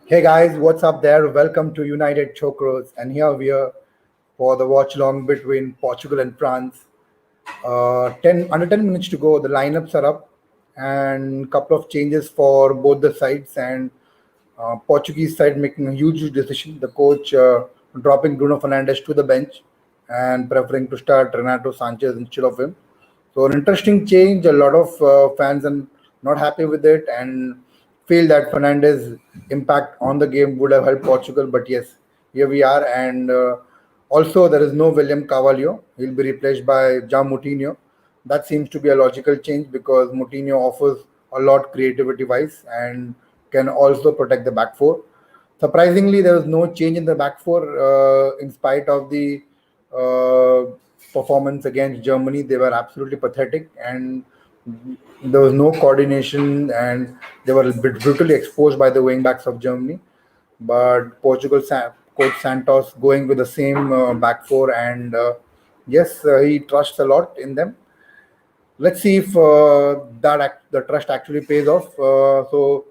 Hey guys, what's up there? Welcome to United Chokros, and here we are for the watch long between Portugal and France. 10 minutes to go. The lineups are up, and couple of changes for both the sides. And Portuguese side making a huge decision. The coach dropping Bruno Fernandes to the bench and preferring to start Renato Sanchez instead of him. So an interesting change. A lot of fans are not happy with it and feel that Fernandes' impact on the game would have helped Portugal. But yes, here we are. And also there is no William Carvalho. He'll be replaced by João Moutinho. That seems to be a logical change because Moutinho offers a lot creativity wise and can also protect the back four. Surprisingly, there was no change in the back four in spite of the uh, performance against Germany. They were absolutely pathetic and there was no coordination and they were a bit brutally exposed by the wing backs of Germany. But coach Santos going with the same back four and yes, he trusts a lot in them. Let's see if the trust actually pays off. So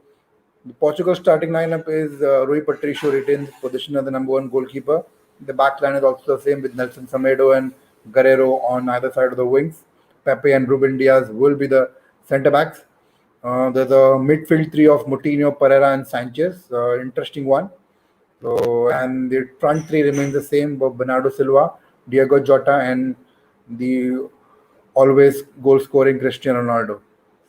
the Portugal starting lineup is Rui Patricio retains his position as the number one goalkeeper. The back line is also the same with Nelson Semedo and Guerrero on either side of the wings. Pepe and Ruben Diaz will be the centre backs. There's a midfield three of Moutinho, Pereira, and Sanchez. Interesting one. So and the front three remains the same: Bernardo Silva, Diego Jota, and the always goal scoring Cristiano Ronaldo.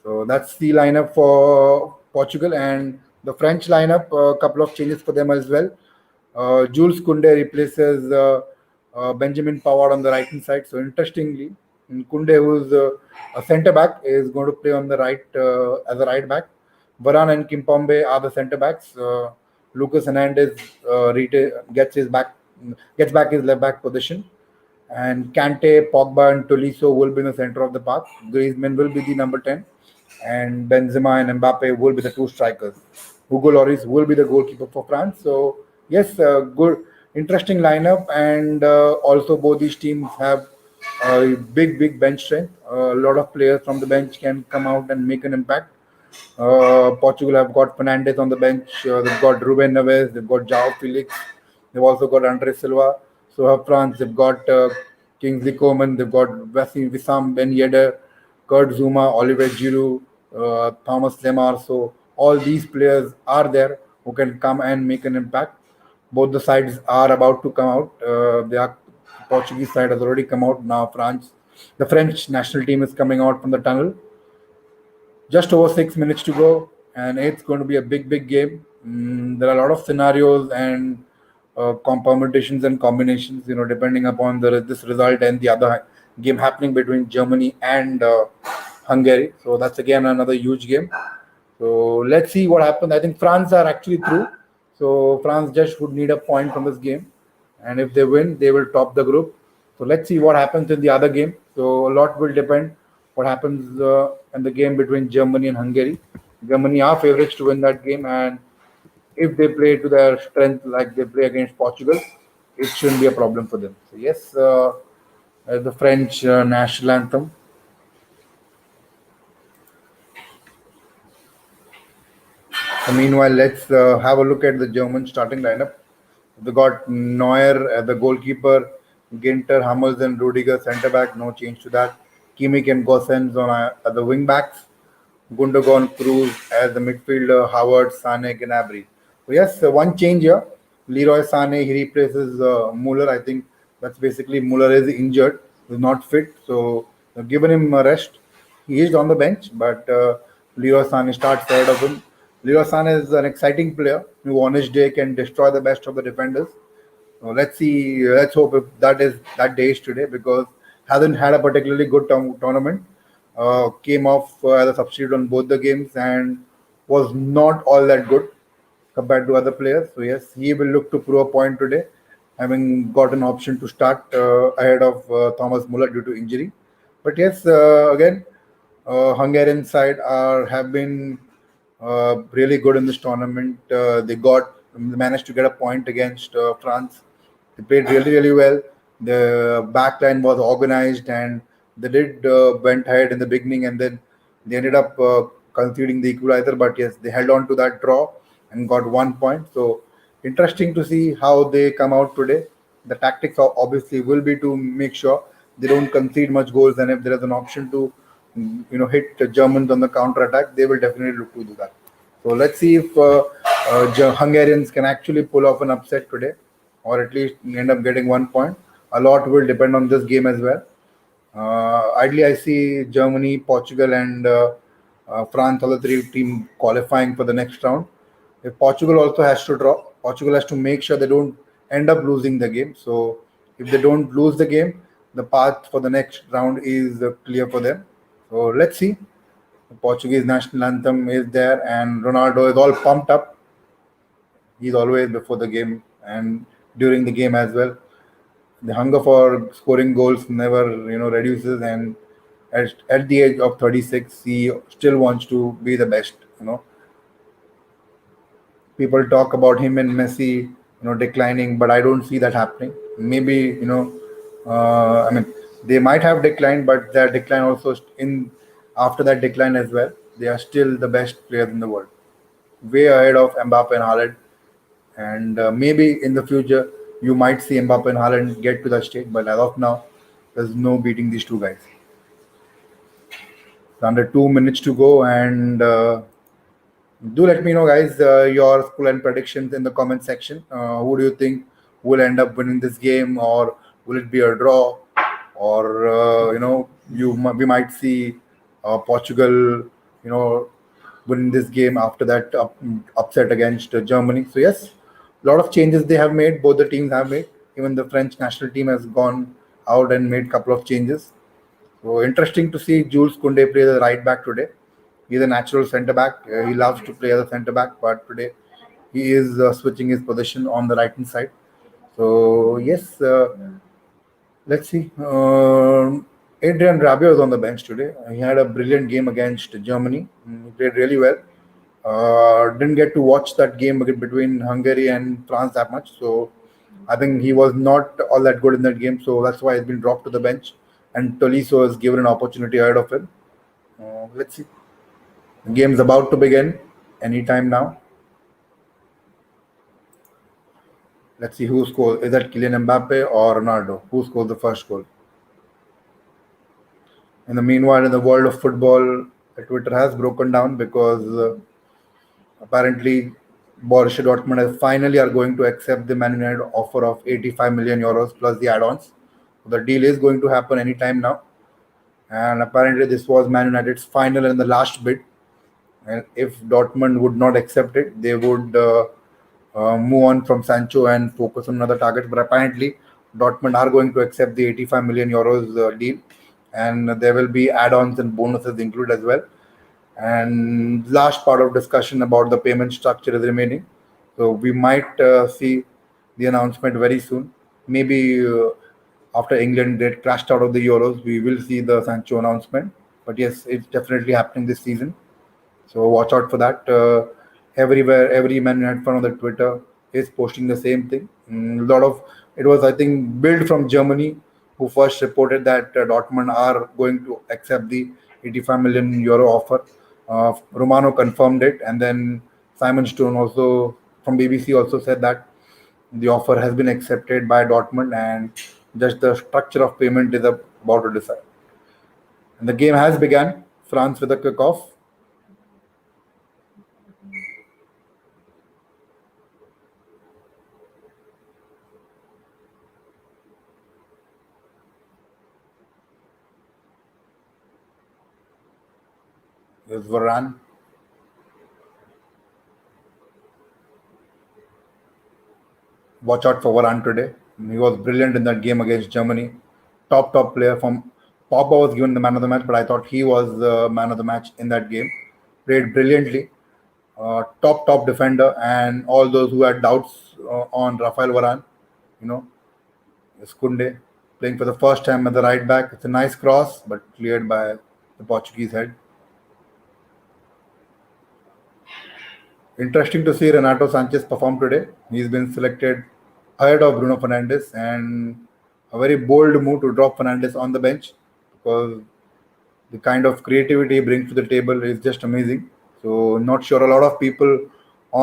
So that's the lineup for Portugal and the French lineup. A couple of changes for them as well. Jules Koundé replaces Benjamin Pavard on the right hand side. So interestingly, Koundé, who's a centre back, is going to play on the right as a right back. Varane and Kimpembe are the centre backs. Lucas Hernandez gets back his left back position and Kante, Pogba, and Tolisso will be in the center of the park. Griezmann will be the number 10, and Benzema and Mbappe will be the two strikers. Hugo Lloris will be the goalkeeper for France. So yes, good, interesting lineup, and also both these teams have a big bench strength. A lot of players from the bench can come out and make an impact. Portugal have got Fernandes on the bench. They've got Ruben Neves. They've got João Felix. They've also got Andre Silva. So have France. They've got Kingsley Coman. They've got Wissam Ben Yedder, Kurt Zuma, Oliver Giroud, Thomas Lemar. So all these players are there who can come and make an impact. Both the sides are about to come out. The Portuguese side has already come out. Now the French national team is coming out from the tunnel. Just over 6 minutes to go, and it's going to be a big game. There are a lot of scenarios and permutations and combinations, depending upon this result and the other game happening between Germany and Hungary. So that's again another huge game. So let's see what happens. I think France are actually through. So France just would need a point from this game, and if they win, they will top the group. So let's see what happens in the other game. So a lot will depend what happens in the game between Germany and Hungary. Germany are favorites to win that game, and if they play to their strength like they play against Portugal, it shouldn't be a problem for them. So yes, the French national anthem. So meanwhile, let's have a look at the German starting lineup. We got Neuer as the goalkeeper, Ginter, Hummels, and Rudiger centre back. No change to that. Kimmich and Gosens on as the wing backs. Gundogan, Cruz as the midfielder. Howard, Sane, Gnabry. So yes, one change here. Leroy Sane he replaces Muller. I think that's basically Muller is injured, is not fit. So they've given him a rest. He is on the bench, but Leroy Sane starts ahead of him. Leroy Sane is an exciting player who on his day can destroy the best of the defenders. So let's see. Let's hope if that day is today because hasn't had a particularly good tournament. Came off as a substitute on both the games and was not all that good compared to other players. So yes, he will look to prove a point today, having got an option to start ahead of Thomas Muller due to injury. But yes, again, Hungarian side have been really good in this tournament. They managed to get a point against France. They played really well. The back line was organized and they did went ahead in the beginning and then they ended up conceding the equalizer. But yes, they held on to that draw and got 1 point. So interesting to see how they come out today. The tactics obviously will be to make sure they don't concede much goals, and if there is an option to hit the Germans on the counter attack, they will definitely look to do that. So let's see if Hungarians can actually pull off an upset today, or at least end up getting 1 point. A lot will depend on this game as well. Ideally, I see Germany, Portugal, and France, all the three teams qualifying for the next round. If Portugal also has to draw, Portugal has to make sure they don't end up losing the game. So if they don't lose the game, the path for the next round is clear for them. So let's see. The Portuguese national anthem is there, and Ronaldo is all pumped up. He's always before the game and during the game as well. The hunger for scoring goals never reduces, and at the age of 36 he still wants to be the best. People talk about him and Messi declining, but I don't see that happening. Maybe I mean, they might have declined, but their decline also in after that decline as well, they are still the best players in the world, way ahead of Mbappe and Haaland. And maybe in the future, you might see Mbappe and Haaland get to that stage, but as of now, there's no beating these two guys. It's under 2 minutes to go, and do let me know, guys, your school and predictions in the comment section. Who do you think will end up winning this game, or will it be a draw, or we might see Portugal, winning this game after that upset against Germany. So yes, a lot of changes they have made. Both the teams have made. Even the French national team has gone out and made a couple of changes. So interesting to see Jules Koundé play the right back today. He's a natural centre back. He loves to play as a centre back, but today he is switching his position on the right hand side. So yes, let's see. Adrian Rabiot was on the bench today. He had a brilliant game against Germany. He played really well. Didn't get to watch that game between Hungary and France that much. So I think he was not all that good in that game. So that's why he's been dropped to the bench. And Tolisso is given an opportunity ahead of him. Let's see. The game's about to begin anytime now. Let's see who scores. Is that Kylian Mbappe or Ronaldo? Who scores the first goal? In the meanwhile, in the world of football, Twitter has broken down because apparently Borussia Dortmund is finally are going to accept the Man United offer of 85 million euros plus the add-ons. So the deal is going to happen anytime now. And apparently this was Man United's final and the last bid. And if Dortmund would not accept it, they would move on from Sancho and focus on another target. But apparently Dortmund are going to accept the 85 million euros deal. And there will be add-ons and bonuses included as well. And last part of discussion about the payment structure is remaining. So we might see the announcement very soon. Maybe after England get crashed out of the Euros, we will see the Sancho announcement. But yes, it's definitely happening this season. So watch out for that. Everywhere, every Man United fan on the Twitter is posting the same thing. A lot of it was, I think, Bild from Germany who first reported that Dortmund are going to accept the 85 million euro offer. Romano confirmed it, and then Simon Stone also from BBC also said that the offer has been accepted by Dortmund, and just the structure of payment is about to decide. And the game has begun. France with a kickoff. There's Varane. Watch out for Varane today. He was brilliant in that game against Germany. Top player from Pogba was given the man of the match, but I thought he was the man of the match in that game. Played brilliantly. Top defender, and all those who had doubts on Rafael Varane, you know, Koundé playing for the first time at the right back. It's a nice cross, but cleared by the Portuguese head. Interesting to see Renato Sanchez perform today. He's been selected ahead of Bruno Fernandes, and a very bold move to drop Fernandes on the bench because the kind of creativity he brings to the table is just amazing. So not sure a lot of people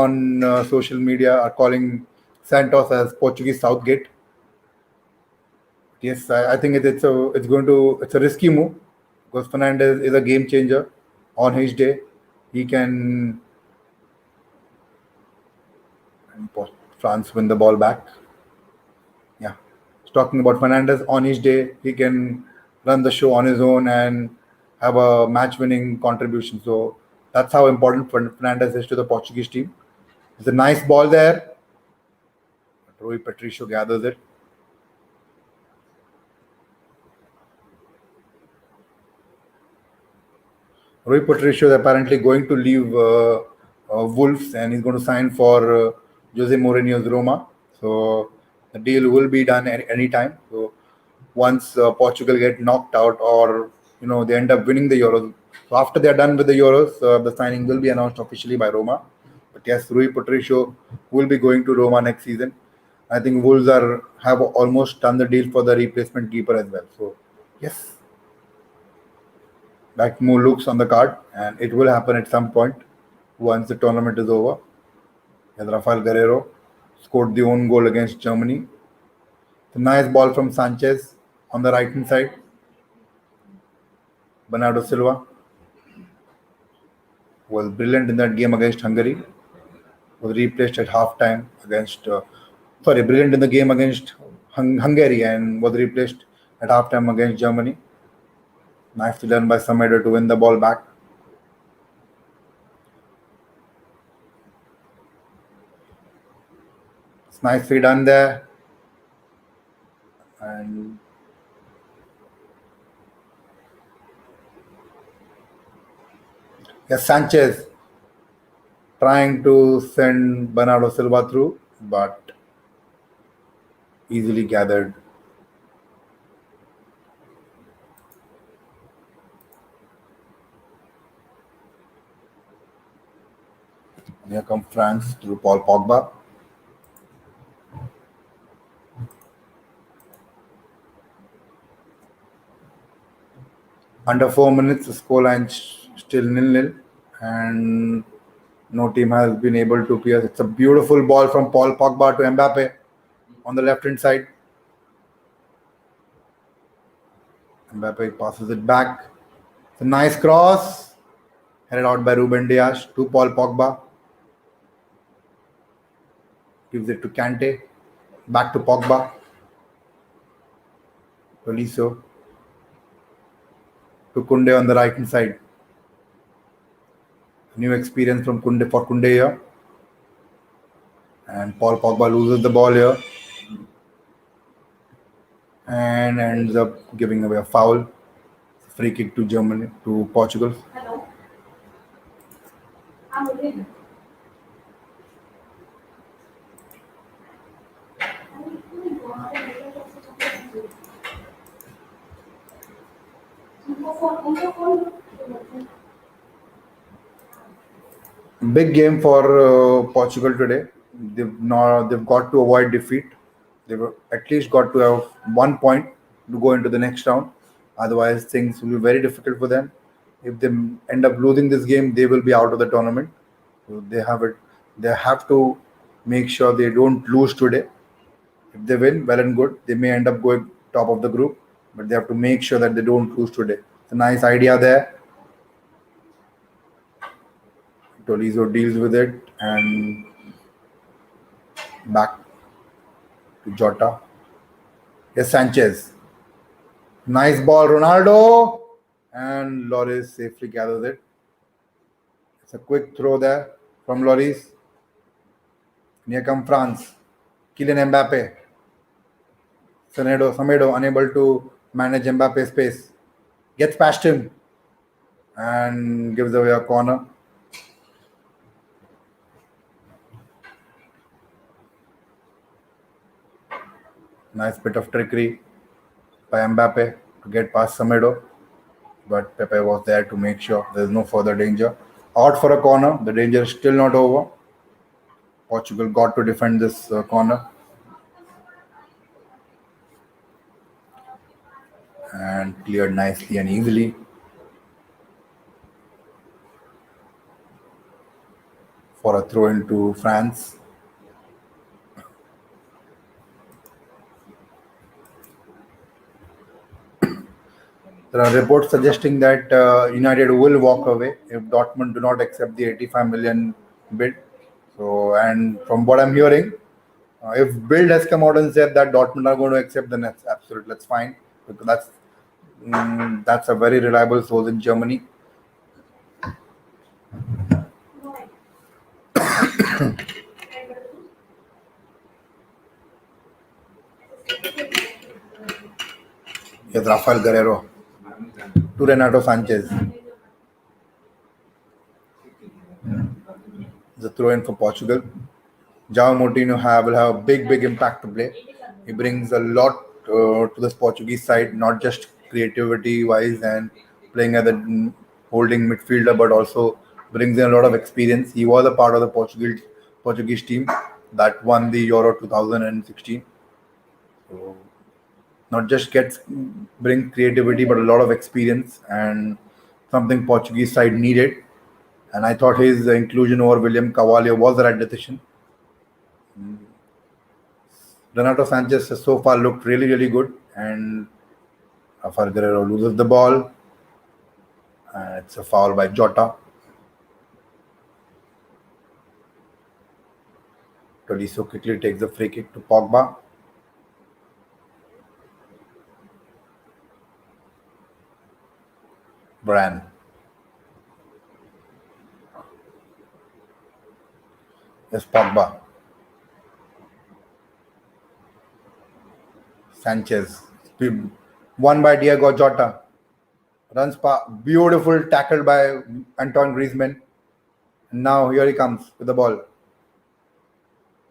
on social media are calling Santos as Portuguese Southgate. Yes, I think it's a risky move because Fernandez is a game changer on his day. He can France win the ball back. Yeah, talking about Fernandez on his day, he can run the show on his own and have a match-winning contribution. So that's how important Fernandez is to the Portuguese team. It's a nice ball there. Rui Patricio gathers it. Rui Patricio is apparently going to leave Wolves and he's going to sign for Jose Mourinho's Roma. So the deal will be done any time. So once Portugal get knocked out or they end up winning the Euros. So after they are done with the Euros, the signing will be announced officially by Roma. But yes, Rui Patricio will be going to Roma next season. I think Wolves have almost done the deal for the replacement keeper as well. So yes, that move looks on the card, and it will happen at some point once the tournament is over. As Rafael Guerrero scored the own goal against Germany. The nice ball from Sanchez on the right hand side. Bernardo Silva was brilliant in that game against Hungary. Was replaced at halftime brilliant in the game against Hungary and was replaced at halftime against Germany. Nicely done by Semedo to win the ball back. It's nicely done there. And yes, Sanchez trying to send Bernardo Silva through, but easily gathered. Here comes France through Paul Pogba. Under 4 minutes, the scoreline still 0-0, and no team has been able to pierce. It's a beautiful ball from Paul Pogba to Mbappe on the left hand side. Mbappe passes it back. It's a nice cross, headed out by Ruben Dias to Paul Pogba. Gives it to Kante. Back to Pogba. Tolisso to Kunde on the right hand side. New experience from Kunde for Kunde here. And Paul Pogba loses the ball here and ends up giving away a foul. Free kick to Germany, to Portugal. Big game for Portugal today. They've got to avoid defeat. They've at least got to have 1 point to go into the next round. Otherwise, things will be very difficult for them. If they end up losing this game, they will be out of the tournament. So they have it. They have to make sure they don't lose today. If they win, well and good. They may end up going top of the group, but they have to make sure that they don't lose today. It's a nice idea there. Tolisso deals with it and back to Jota. Yes, Sanchez. Nice ball, Ronaldo. And Lloris safely gathers it. It's a quick throw there from Lloris. Here come France. Kylian Mbappe. Semedo unable to manage Mbappe's pace. Gets past him and gives away a corner. Nice bit of trickery by Mbappe to get past Semedo. But Pepe was there to make sure there's no further danger. Out for a corner. The danger is still not over. Portugal got to defend this corner. And cleared nicely and easily. for a throw into France. There are reports suggesting that United will walk away if Dortmund do not accept the 85 million bid. So, and from what I'm hearing, if Bild has come out and said that Dortmund are going to accept, then that's absolute. That's fine because that's a very reliable source in Germany. Yes, Rafael Guerrero to Renato Sanchez. The throw in for Portugal. João Moutinho will have a big impact to play. He brings a lot to this Portuguese side, not just creativity wise and playing as a holding midfielder, but also brings in a lot of experience. He was a part of the Portuguese team that won the Euro 2016. So not just gets bring creativity, but a lot of experience and something Portuguese side needed. And I thought his inclusion over William Carvalho was the right decision. Renato Sanchez has so far looked really good, and Rafael Guerrero loses the ball. It's a foul by Jota. Tolisso quickly takes the free kick to Pogba. Bran. Yes, Pogba. Sanchez. Won by Diego Jota. Runs beautiful tackle by Antoine Griezmann. And now here he comes with the ball.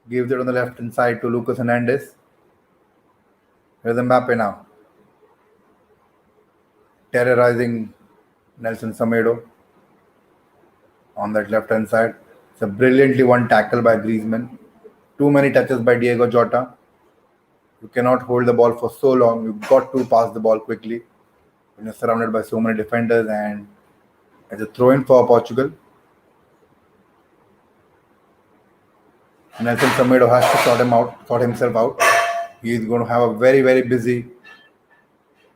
Gives it on the left hand side to Lucas Hernandez. Here's Mbappe now. Terrorizing Nelson Semedo on that left hand side. It's a brilliantly won tackle by Griezmann. Too many touches by Diego Jota. You cannot hold the ball for so long. You've got to pass the ball quickly when you're surrounded by so many defenders. And as a throw in for Portugal, Nelson Semedo has to sort himself out. He is going to have a very busy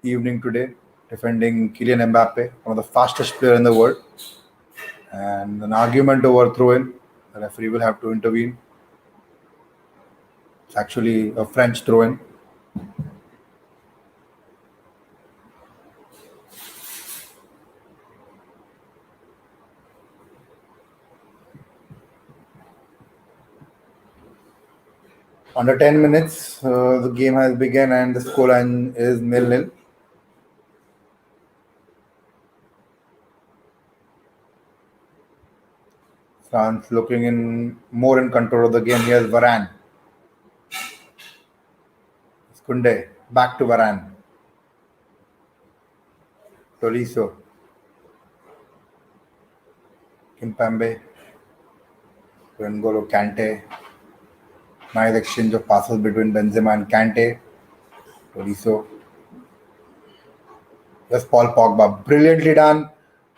evening today, defending Kylian Mbappe, one of the fastest player in the world. And an argument over throw-in, the referee will have to intervene. It's actually a French throw-in. Under 10 minutes, the game has begun and the scoreline is 0-0. France looking more in control of the game. Here's Varane. Kunde. Back to Varane. Tolisso. Kimpembe. N'Golo Kante. Nice exchange of passes between Benzema and Kante. Tolisso. Yes, Paul Pogba. Brilliantly done.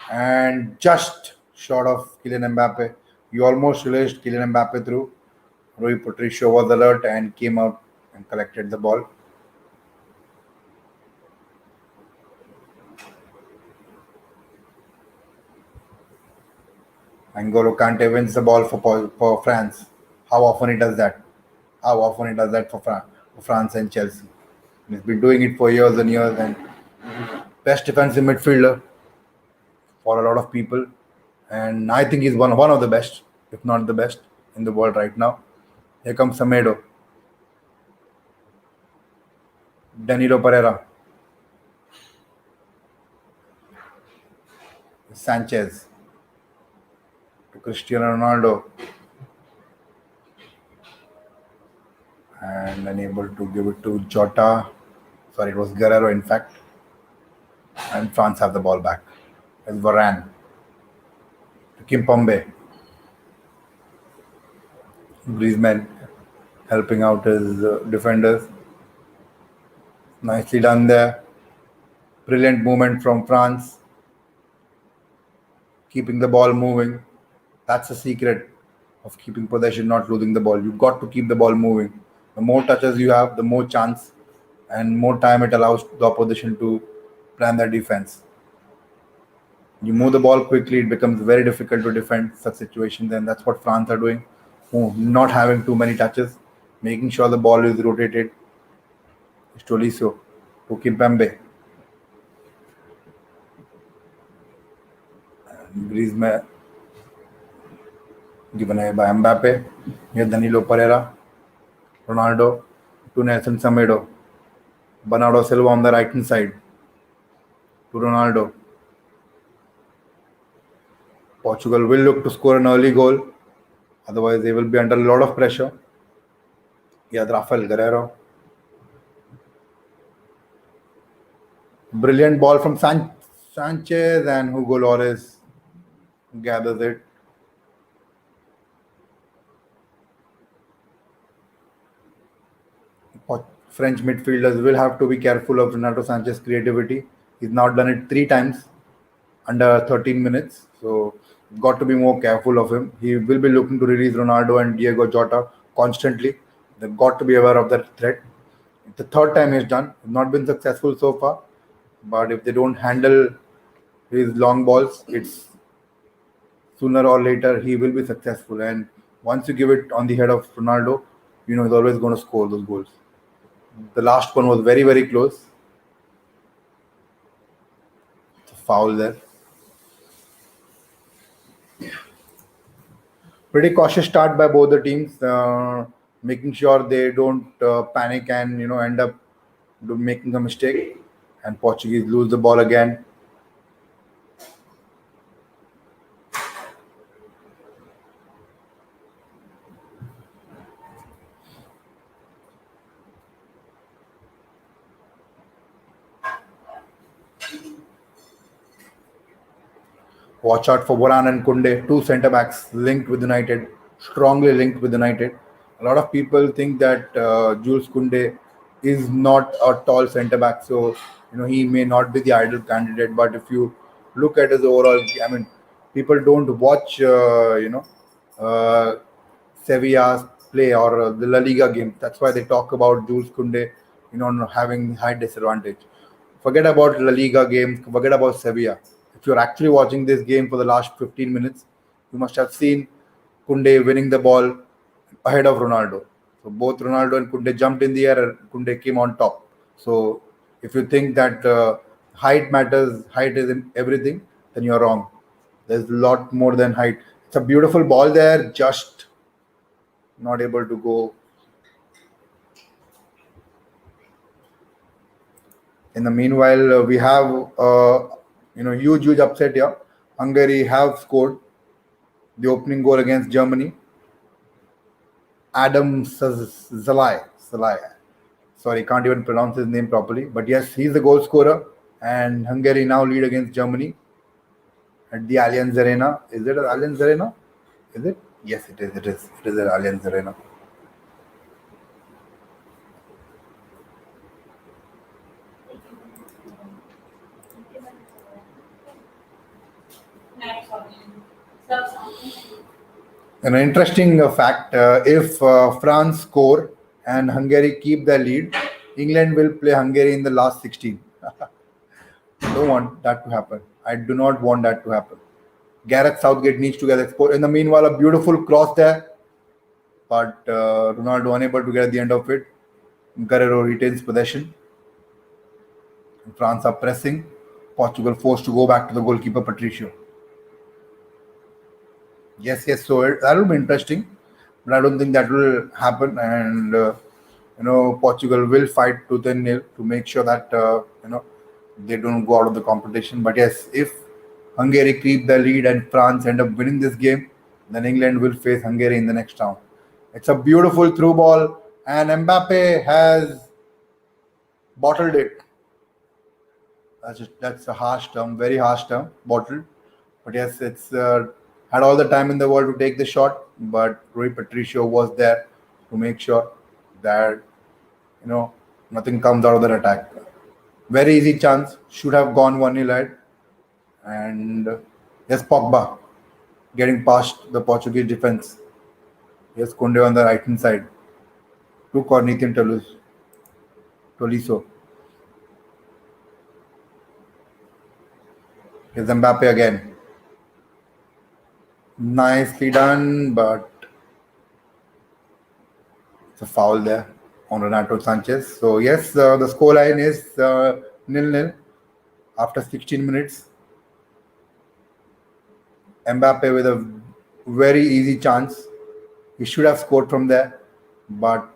And just short of Kylian Mbappe. You almost released Kylian Mbappe through. Rui Patricio was alert and came out and collected the ball. N'Golo Kante wins the ball for France. How often he does that? For France and Chelsea. He's been doing it for years and years, and best defensive midfielder for a lot of people. And I think he's one of the best, if not the best, in the world right now. Here comes Semedo. Danilo Pereira. Sanchez. To Cristiano Ronaldo. And unable to give it to Jota. Sorry, it was Guerrero in fact. And France have the ball back. It's Varane. To Kimpembe. Griezmann helping out his defenders. Nicely done there. Brilliant movement from France. Keeping the ball moving. That's the secret. of keeping possession, not losing the ball. You've got to keep the ball moving. The more touches you have, the more chance and more time it allows the opposition to plan their defense. You move the ball quickly, it becomes very difficult to defend such situations, and that's what France are doing. Not having too many touches, making sure the ball is rotated. Stoliso to Kimpembe. Griezmann given away by Mbappe. Here Danilo Pereira. Ronaldo to Nelson Semedo. Bernardo Silva on the right hand side to Ronaldo. Portugal will look to score an early goal. Otherwise, they will be under a lot of pressure. Here's Rafael Guerrero. Brilliant ball from Sanchez, and Hugo Lloris gathers it. French midfielders will have to be careful of Renato Sanchez's creativity. He's now done it 3 times under 13 minutes. So got to be more careful of him. He will be looking to release Ronaldo and Diego Jota constantly. They've got to be aware of that threat. It's the third time he's done. Not been successful so far. But if they don't handle his long balls, it's sooner or later he will be successful. And once you give it on the head of Ronaldo, he's always going to score those goals. The last one was very, very close. It's a foul there. Pretty cautious start by both the teams, making sure they don't panic and end up making a mistake. And Portuguese lose the ball again. Watch out for Varane and Kunde, two centre backs linked with United, strongly linked with United. A lot of people think that Jules Kunde is not a tall centre back, so he may not be the ideal candidate. But if you look at his overall, I mean, people don't watch Sevilla's play or the La Liga game. That's why they talk about Jules Kunde, having height disadvantage. Forget about La Liga games. Forget about Sevilla. If you're actually watching this game for the last 15 minutes, you must have seen Kunde winning the ball ahead of Ronaldo. So both Ronaldo and Kunde jumped in the air and Kunde came on top. So if you think that height matters, height is in everything, then you're wrong. There's a lot more than height. It's a beautiful ball there, just not able to go. In the meanwhile, we have huge upset here. Hungary have scored the opening goal against Germany. Adam Zalai. Sorry, can't even pronounce his name properly. But yes, he's the goal scorer. And Hungary now lead against Germany at the Allianz Arena. Is it an Allianz Arena? Is it? Yes, it is. It is an Allianz Arena. An interesting fact, if France score and Hungary keep their lead, England will play Hungary in the last 16. I don't want that to happen. I do not want that to happen. Gareth Southgate needs to get exposed. In the meanwhile, a beautiful cross there, but Ronaldo unable to get at the end of it. Guerrero retains possession. France are pressing. Portugal forced to go back to the goalkeeper Patricio. Yes. So that will be interesting, but I don't think that will happen. And Portugal will fight tooth and nail to make sure that they don't go out of the competition. But yes, if Hungary keep the lead and France end up winning this game, then England will face Hungary in the next round. It's a beautiful through ball, and Mbappe has bottled it. That's a harsh term, very harsh term, bottled. But yes, it's had all the time in the world to take the shot, but Rui Patricio was there to make sure that nothing comes out of that attack. Very easy chance, should have gone 1-0 ahead. And yes, Pogba getting past the Portuguese defense. Yes, Kunde on the right hand side. To Cornethan Tolisso. Here's Mbappe again. Nicely done, but it's a foul there on Renato Sanchez. So yes, the scoreline is nil-nil after 16 minutes. Mbappe with a very easy chance. He should have scored from there, but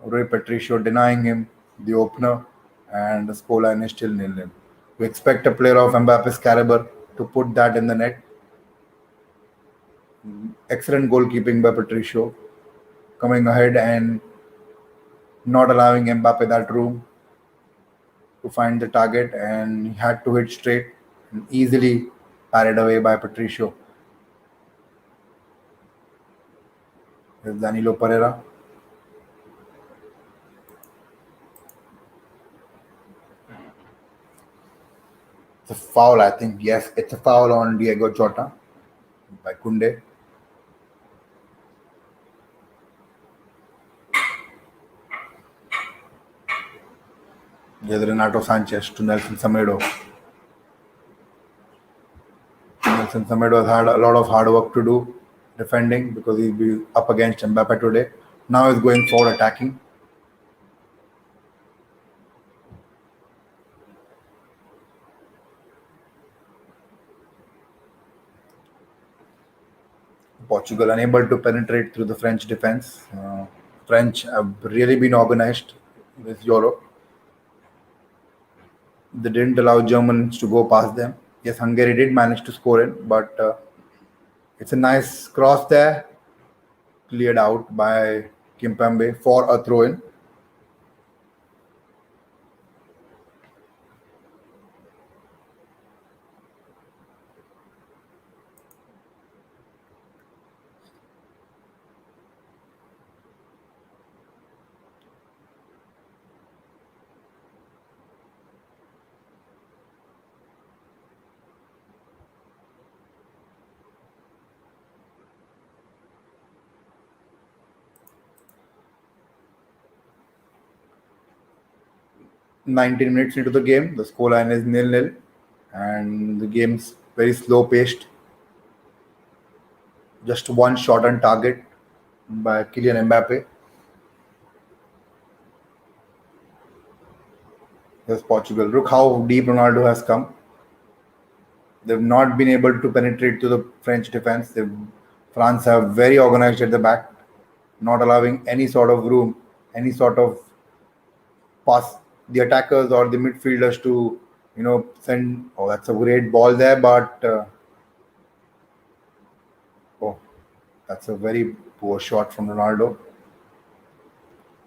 Rui Patricio denying him the opener, and the scoreline is still nil-nil. We expect a player of Mbappe's caliber to put that in the net. Excellent goalkeeping by Patricio, coming ahead and not allowing Mbappe that room to find the target, and he had to hit straight and easily parried away by Patricio. There's Danilo Pereira. It's a foul, I think. Yes, it's a foul on Diego Jota by Kunde. There's Renato Sanchez to Nelson Semedo. Nelson Semedo has had a lot of hard work to do defending because he'll be up against Mbappe today. Now he's going forward attacking. Portugal unable to penetrate through the French defense. French have really been organized this Euro. They didn't allow Germans to go past them. Yes, Hungary did manage to score it, but it's a nice cross there, cleared out by Kimpembe for a throw-in. Nineteen minutes into the game, the scoreline is nil-nil, and the game's very slow-paced. Just one shot on target by Kylian Mbappe. Here's Portugal. Look how deep Ronaldo has come. They've not been able to penetrate to the French defense. France have very organized at the back, not allowing any sort of room, any sort of pass the attackers or the midfielders to, send. Oh, that's a great ball there, but oh, that's a very poor shot from Ronaldo.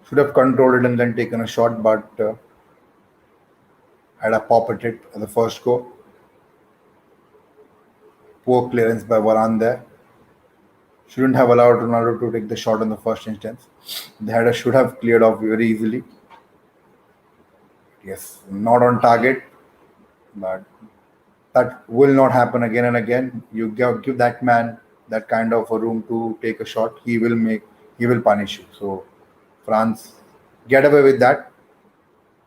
Should have controlled it and then taken a shot, but had a pop at it at the first go. Poor clearance by Varane there. Shouldn't have allowed Ronaldo to take the shot in the first instance. The header should have cleared off very easily. Yes, not on target, but that will not happen again and again. You give that man that kind of a room to take a shot, he will punish you. So France get away with that.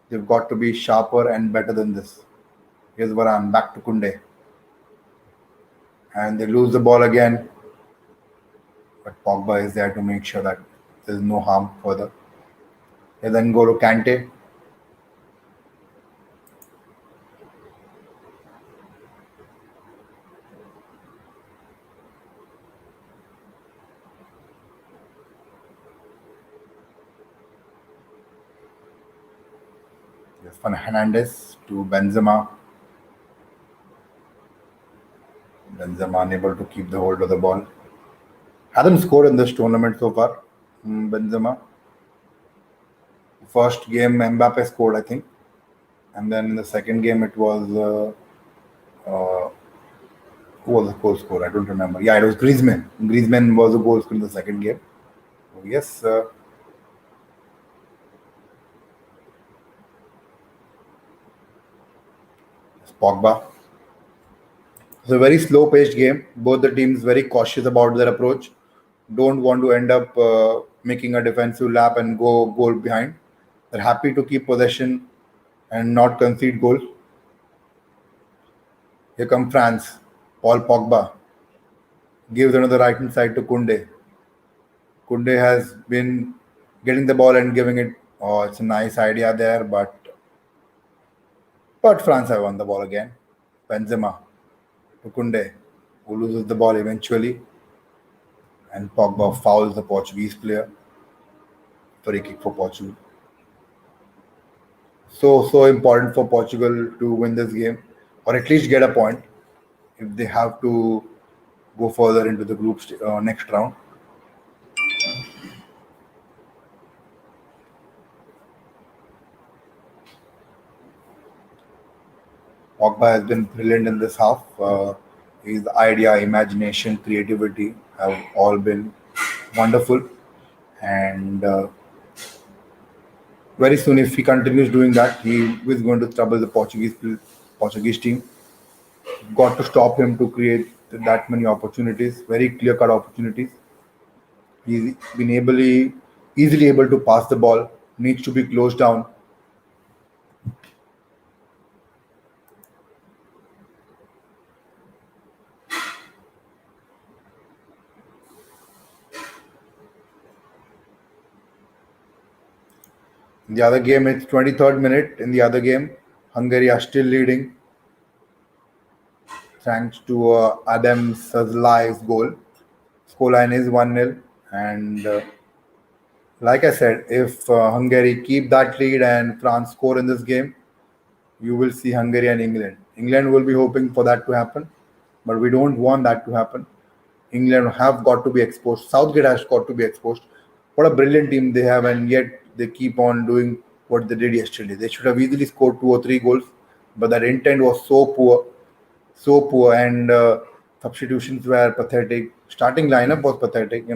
They've got to be sharper and better than this. Here's Varane back to Kunde, and they lose the ball again. But Pogba is there to make sure that there's no harm further. They then go to Kante. Hernandez to Benzema. Benzema unable to keep the hold of the ball. Hasn't scored in this tournament so far. Benzema. First game Mbappe scored, I think, and then in the second game it was who was the goal scorer? I don't remember. Yeah, it was Griezmann. Griezmann was the goal scorer in the second game. So yes. Pogba. It's a very slow-paced game. Both the teams very cautious about their approach. don't want to end up making a defensive lap and go goal behind. They're happy to keep possession and not concede goals. Here come France. Paul Pogba gives another right hand side to Kunde. Kunde has been getting the ball and giving it. Oh, it's a nice idea there, but France have won the ball again. Benzema to Kunde, who loses the ball eventually, and Pogba fouls the Portuguese player. Free kick for Portugal. So important for Portugal to win this game, or at least get a point if they have to go further into the next round. Pogba has been brilliant in this half. His idea, imagination, creativity have all been wonderful, and very soon, if he continues doing that, he is going to trouble the Portuguese team. Got to stop him to create that many opportunities, very clear cut opportunities. He's been easily able to pass the ball. Needs to be closed down. In the other game, it's 23rd minute. In the other game, Hungary are still leading thanks to Adam Sazlai's goal. Scoreline is 1-0. And like I said, if Hungary keep that lead and France score in this game, you will see Hungary and England. England will be hoping for that to happen, but we don't want that to happen. England have got to be exposed. Southgate has got to be exposed. What a brilliant team they have, and yet they keep on doing what they did yesterday. They should have easily scored 2 or 3 goals, but that intent was so poor, and substitutions were pathetic. Starting lineup was pathetic.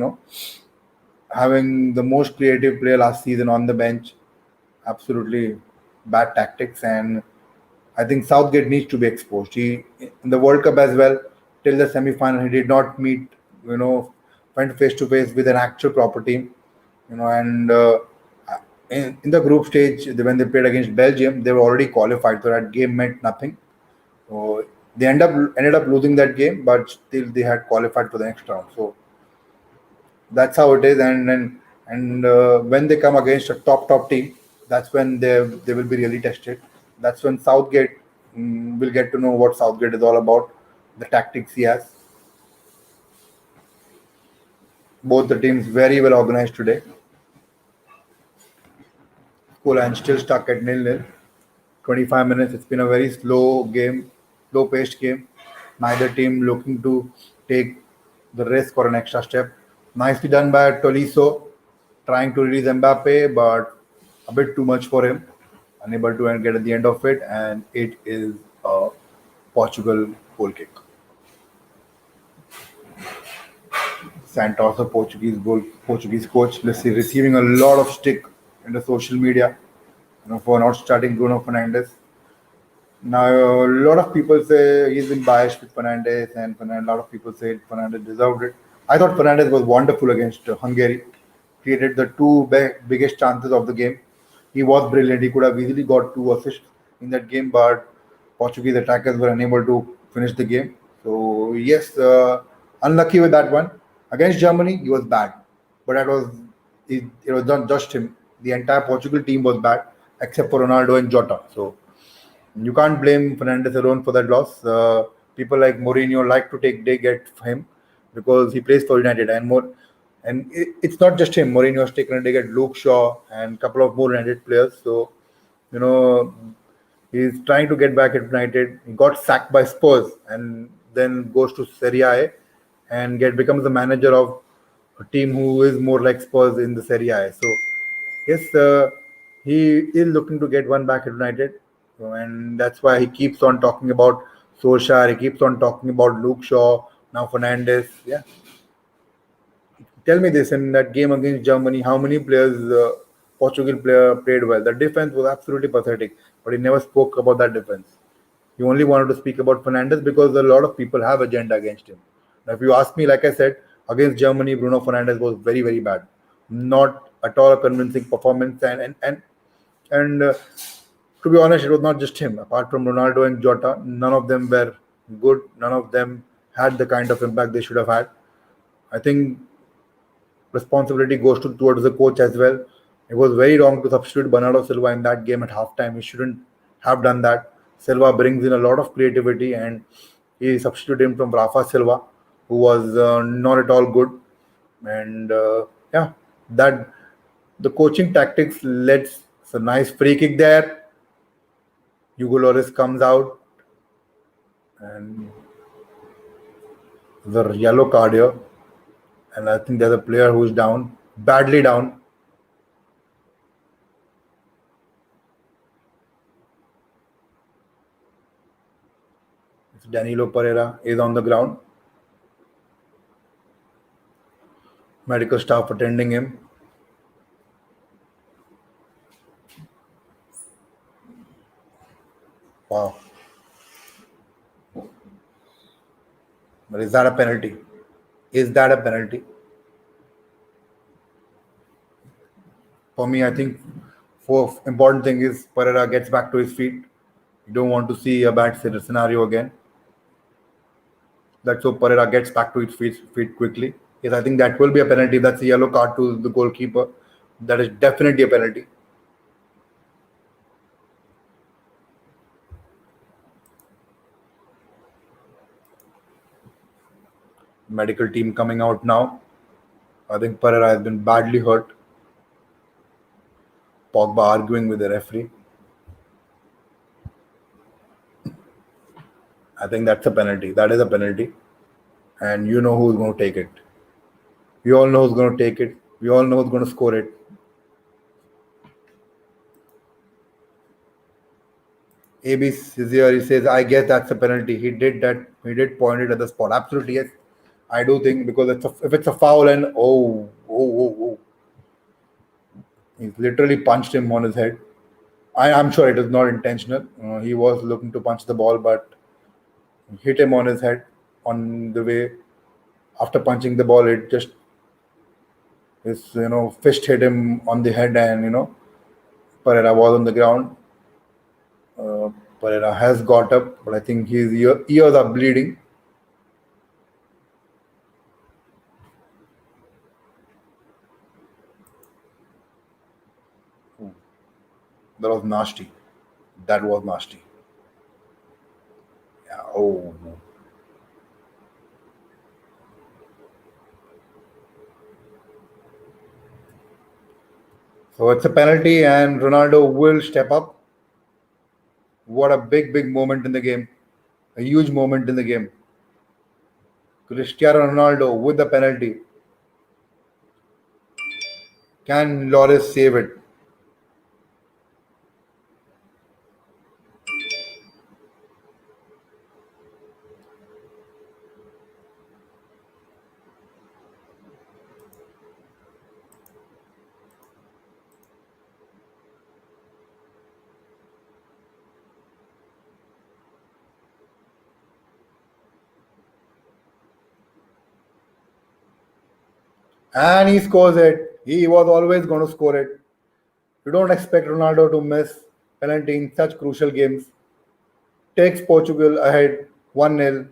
Having the most creative player last season on the bench, absolutely bad tactics, and I think Southgate needs to be exposed. He in the World Cup as well till the semi-final he did not meet, went face to face with an actual proper team, and in the group stage when they played against Belgium, they were already qualified, so that game meant nothing. So they ended up losing that game, but still they had qualified for the next round. So that's how it is, and when they come against a top team, that's when they will be really tested. That's when Southgate will get to know what Southgate is all about, the tactics he has. Both the teams very well organized today. Scoreline still stuck at 0-0. 25 minutes. It's been a very slow game, slow paced game. Neither team looking to take the risk or an extra step. Nicely done by Tolisso, trying to release Mbappe, but a bit too much for him. Unable to get at the end of it, and it is a Portugal goal kick. Santos, the Portuguese coach, receiving a lot of stick in the social media, for not starting Bruno Fernandes. Now, a lot of people say he's been biased with Fernandes, and a lot of people say Fernandes deserved it. I thought Fernandes was wonderful against Hungary, created the biggest chances of the game. He was brilliant. He could have easily got 2 assists in that game, but Portuguese attackers were unable to finish the game. So yes, unlucky with that one. Against Germany, he was bad, but it was not just him. The entire Portugal team was bad, except for Ronaldo and Jota. So you can't blame Fernandes alone for that loss. People like Mourinho like to take dig at him because he plays for United, and it's not just him. Mourinho has taken a dig at Luke Shaw and a couple of more United players. So you know he's trying to get back at United. He got sacked by Spurs and then goes to Serie A and becomes the manager of a team who is more like Spurs in the Serie A. So yes, he is looking to get one back at United, and that's why he keeps on talking about Solskjaer. He keeps on talking about Luke Shaw, now Fernandes. Yeah, tell me this: in that game against Germany, how many players Portugal player played well? The defense was absolutely pathetic, but he never spoke about that defense. He only wanted to speak about Fernandes because a lot of people have agenda against him. Now, if you ask me, like I said, Against Germany, Bruno Fernandes was very, very bad. Not at all a convincing performance. And to be honest, it was not just him. Apart from Ronaldo and Jota, none of them were good. None of them had the kind of impact they should have had. I think responsibility goes towards the coach as well. It was very wrong to substitute Bernardo Silva in that game at halftime. He shouldn't have done that. Silva brings in a lot of creativity, and he substituted him from Rafa Silva, who was not at all good. And yeah, that the coaching tactics led. It's a nice free kick there. Hugo Lloris comes out, and the yellow card here. And I think there's a player who's down, badly down. It's Danilo Pereira is on the ground. Medical staff attending him. Wow. But is that a penalty? Is that a penalty? For me, I think for important thing is Pereira gets back to his feet. You don't want to see a bad scenario again. That's so Pereira gets back to his feet quickly. Yes, I think that will be a penalty. That's a yellow card to the goalkeeper. That is definitely a penalty. Medical team coming out now. I think Pereira has been badly hurt. Pogba arguing with the referee. I think that's a penalty. That is a penalty. And you know who's going to take it. We all know who's going to take it. We all know who's going to score it. AB is here. He says, I guess that's a penalty. He did that. He did point it at the spot. Absolutely, yes. I do think because if it's a foul and oh. He's literally punched him on his head. I'm sure it is not intentional. He was looking to punch the ball, but hit him on his head on the way. After punching the ball, it just his fist hit him on the head, and Pereira was on the ground. Pereira has got up, but I think his ears are bleeding. That was nasty. That was nasty. Yeah, oh. So it's a penalty, and Ronaldo will step up. What a big moment in the game. A huge moment in the game. Cristiano Ronaldo with the penalty. Can Lloris save it? And he scores it. He was always going to score it. You don't expect Ronaldo to miss penalty in such crucial games. Takes Portugal ahead 1-0,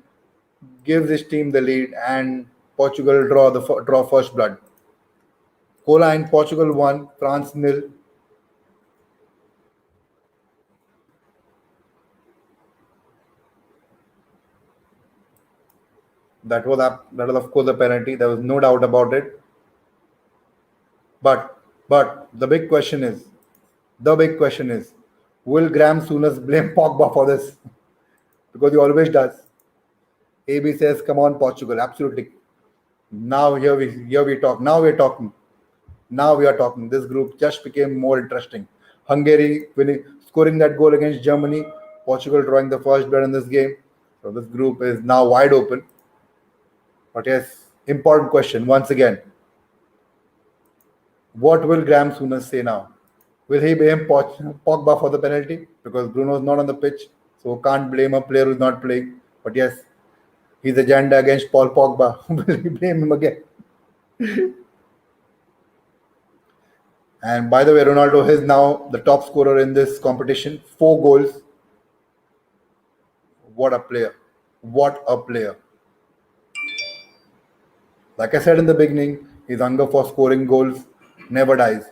gives his team the lead, and Portugal draw first blood. Scoreline Portugal 1, France 0. That was of course a penalty. There was no doubt about it. But the big question is, will Graham Souness blame Pogba for this? Because he always does. AB says, "Come on, Portugal, absolutely." Now here we talk. Now we're talking. Now we are talking. This group just became more interesting. Hungary scoring that goal against Germany. Portugal drawing the first blood in this game. So this group is now wide open. But yes, important question once again. What will Graham Souness say now? Will he blame Pogba for the penalty? Because Bruno's not on the pitch, so can't blame a player who's not playing. But yes, His agenda against Paul Pogba. Will we blame him again? And by the way, Ronaldo is now the top scorer in this competition. 4 goals. What a player. What a player. Like I said in the beginning, his hunger for scoring goals never dies.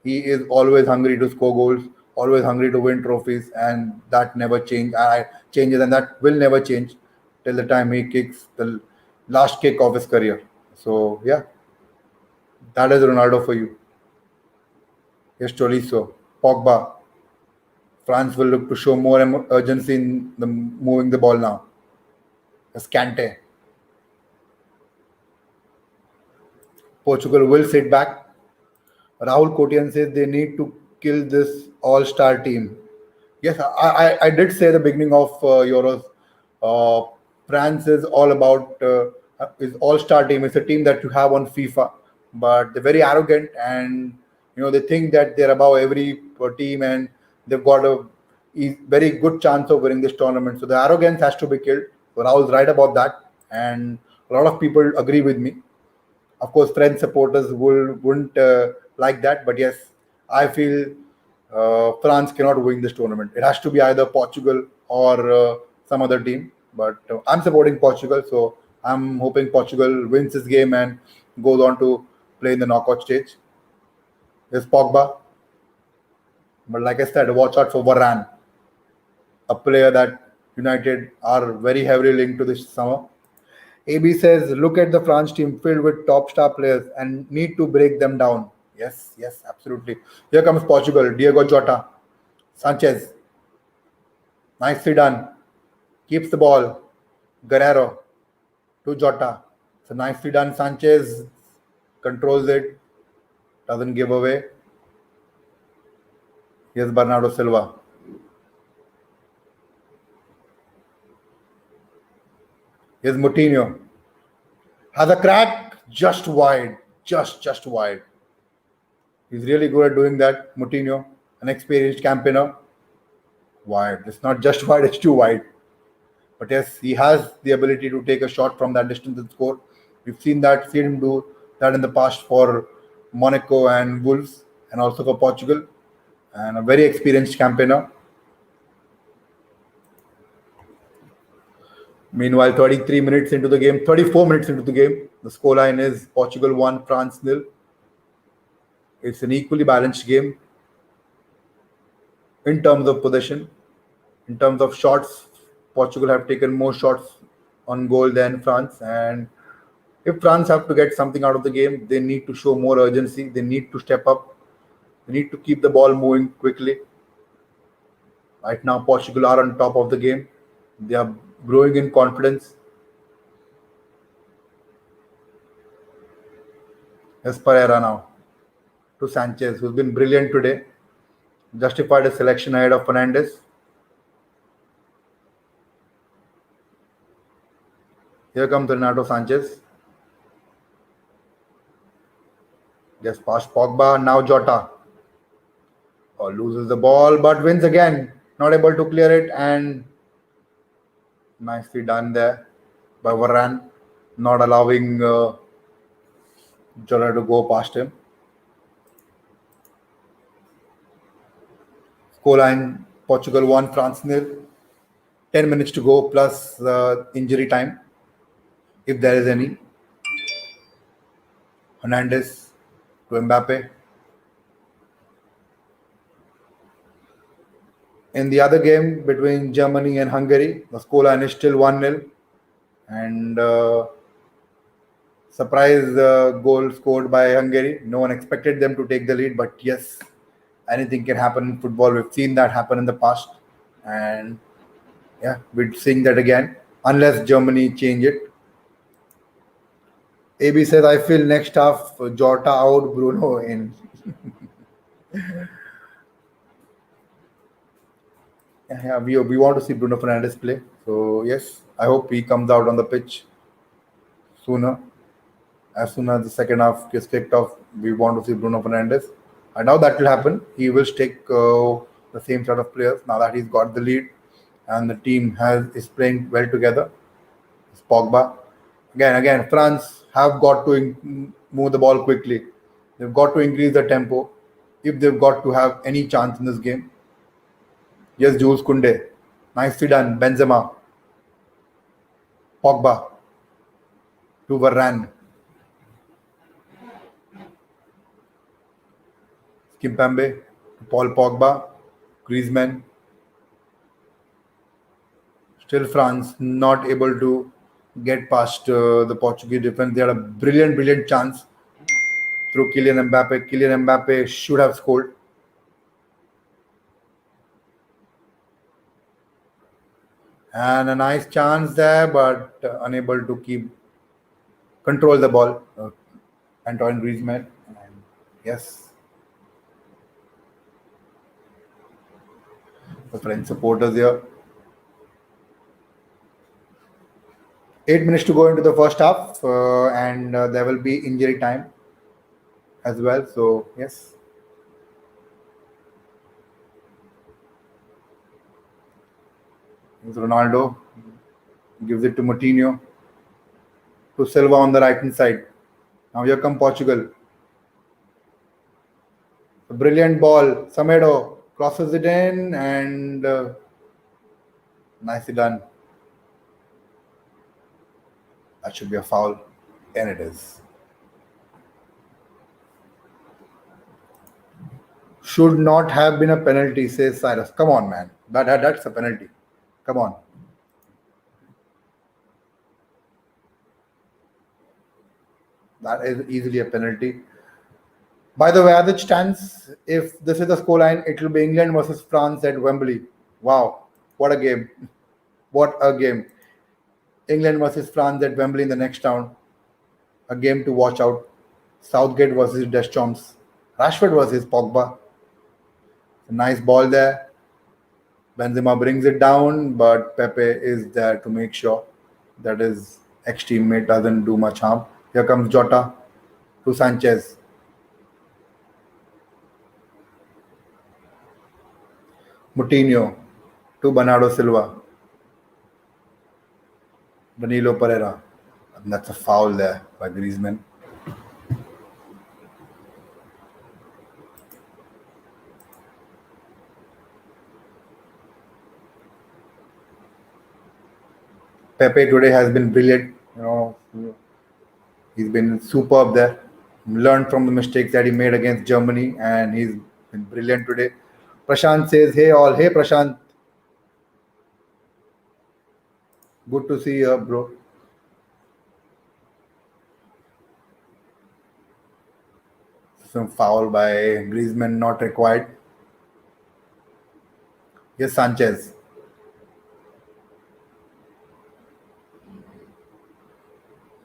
He is always hungry to score goals, always hungry to win trophies, and that never changes, and that will never change till the time he kicks the last kick of his career. So yeah, that is Ronaldo for you. Yes, Cholizo, Pogba. France will look to show more urgency in the moving the ball now. Escante. Portugal will sit back. Rahul Kotian says they need to kill this all-star team. Yes, I did say the beginning of Euros. Uh, France is all about is all-star team. It's a team that you have on FIFA, but they're very arrogant and they think that they're above every team and they've got a very good chance of winning this tournament. So the arrogance has to be killed. So Rahul's right about that, and a lot of people agree with me. Of course, French supporters wouldn't like that, but yes, I feel France cannot win this tournament. It has to be either Portugal or some other team. But I'm supporting Portugal, so I'm hoping Portugal wins this game and goes on to play in the knockout stage. There's Pogba, but like I said, watch out for Varane, a player that United are very heavily linked to this summer. AB says, look at the France team filled with top star players and need to break them down. Yes, yes, absolutely. Here comes Portugal. Diego Jota, Sanchez, nicely done. Keeps the ball. Guerrero to Jota. So nicely done. Sanchez controls it. Doesn't give away. Here's Bernardo Silva. Here's Moutinho. Has a crack just wide. Just wide. He's really good at doing that. Moutinho, an experienced campaigner. Wide. It's not just wide, it's too wide. But yes, he has the ability to take a shot from that distance and score. We've seen him do that in the past for Monaco and Wolves and also for Portugal. And a very experienced campaigner. Meanwhile, 33 minutes into the game, 34 minutes into the game, the scoreline is Portugal 1, France 0. It's an equally balanced game in terms of possession. In terms of shots, Portugal have taken more shots on goal than France. And if France have to get something out of the game, they need to show more urgency. They need to step up. They need to keep the ball moving quickly. Right now, Portugal are on top of the game. They are growing in confidence. Yes, Pereira now to Sanchez, who's been brilliant today. Justified a selection ahead of Fernandes. Here comes Renato Sanchez. Just past Pogba, now Jota. Loses the ball but wins again. Not able to clear it, and nicely done there by Varane, not allowing Jota to go past him. Scoreline Portugal 1, France 0. 10 minutes to go plus injury time, if there is any. Hernandez to Mbappe. In the other game between Germany and Hungary, the scoreline is still 1-0. And surprise goal scored by Hungary. No one expected them to take the lead, but yes, anything can happen in football. We've seen that happen in the past. And yeah, we're seeing that again, unless Germany change it. AB says, I feel next half Jota out, Bruno in. Yeah, we want to see Bruno Fernandes play. So yes, I hope he comes out on the pitch sooner. As soon as the second half gets kicked off, we want to see Bruno Fernandes. I doubt that will happen. He will stick the same set of players now that he's got the lead and the team is playing well together. Pogba. Again, France have got to move the ball quickly. They've got to increase the tempo if they've got to have any chance in this game. Yes, Jules Kunde. Nicely done. Benzema. Pogba to Varane. Kimpembe to Paul Pogba. Griezmann. Still France not able to get past the Portuguese defense. They had a brilliant chance through Kylian Mbappe. Kylian Mbappe should have scored. And a nice chance there, but unable to keep control the ball. Antoine Griezmann. And yes, the French supporters here. 8 minutes to go into the first half, and there will be injury time as well. So yes, Ronaldo gives it to Moutinho to Silva on the right hand side. Now here come Portugal. A brilliant ball. Samedo crosses it in and nicely done. That should be a foul, and it is. Should not have been a penalty, says Cyrus. Come on, man. That's a penalty. Come on. That is easily a penalty. By the way, as it stands, if this is the scoreline, it will be England versus France at Wembley. Wow, what a game! What a game! England versus France at Wembley in the next round. A game to watch out. Southgate versus Deschamps. Rashford versus Pogba. A nice ball there. Benzema brings it down, but Pepe is there to make sure that his ex-teammate doesn't do much harm. Here comes Jota to Sanchez. Moutinho to Bernardo Silva. Danilo Pereira. And that's a foul there by Griezmann. Pepe today has been brilliant. He's been superb there. Learned from the mistakes that he made against Germany, and he's been brilliant today. Prashant says, "Hey all, hey Prashant, good to see you, bro." Some foul by Griezmann, not required. Yes, Sanchez.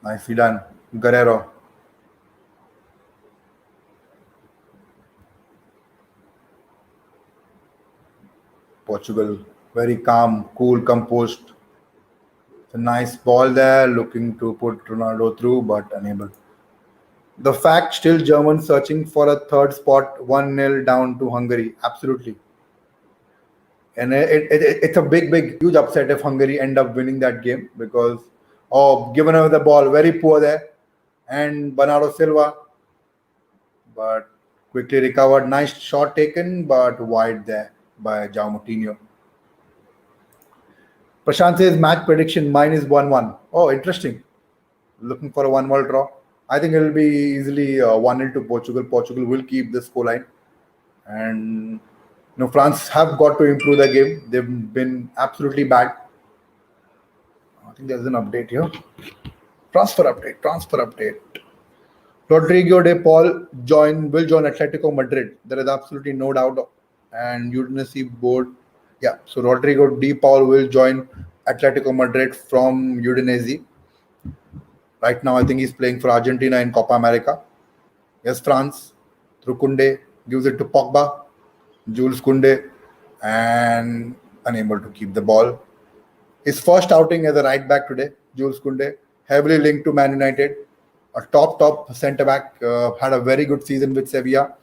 Nicely done. Guerrero. Portugal, very calm, cool, composed. It's a nice ball there, looking to put Ronaldo through, but unable. The fact still Germans searching for a third spot, 1-0 down to Hungary. Absolutely. And it's a huge upset if Hungary end up winning that game because given away the ball, very poor there. And Bernardo Silva, but quickly recovered. Nice shot taken, but wide there by João Moutinho. Prashant says match prediction, mine is 1-1. Oh, interesting. Looking for a 1-1 draw. I think it will be easily 1-0 to Portugal. Portugal will keep the scoreline. And France have got to improve the game. They've been absolutely bad. I think there's an update here. Transfer update. Rodrigo de Paul will join Atletico Madrid. There is absolutely no doubt. And Udinese board. Yeah, so Rodrigo de Paul will join Atletico Madrid from Udinese. Right now, I think he's playing for Argentina in Copa America. Yes, France. Through Kunde. Gives it to Pogba. Jules Kunde. And unable to keep the ball. His first outing as a right back today. Jules Kunde. Heavily linked to Man United. A top centre back. Had a very good season with Sevilla.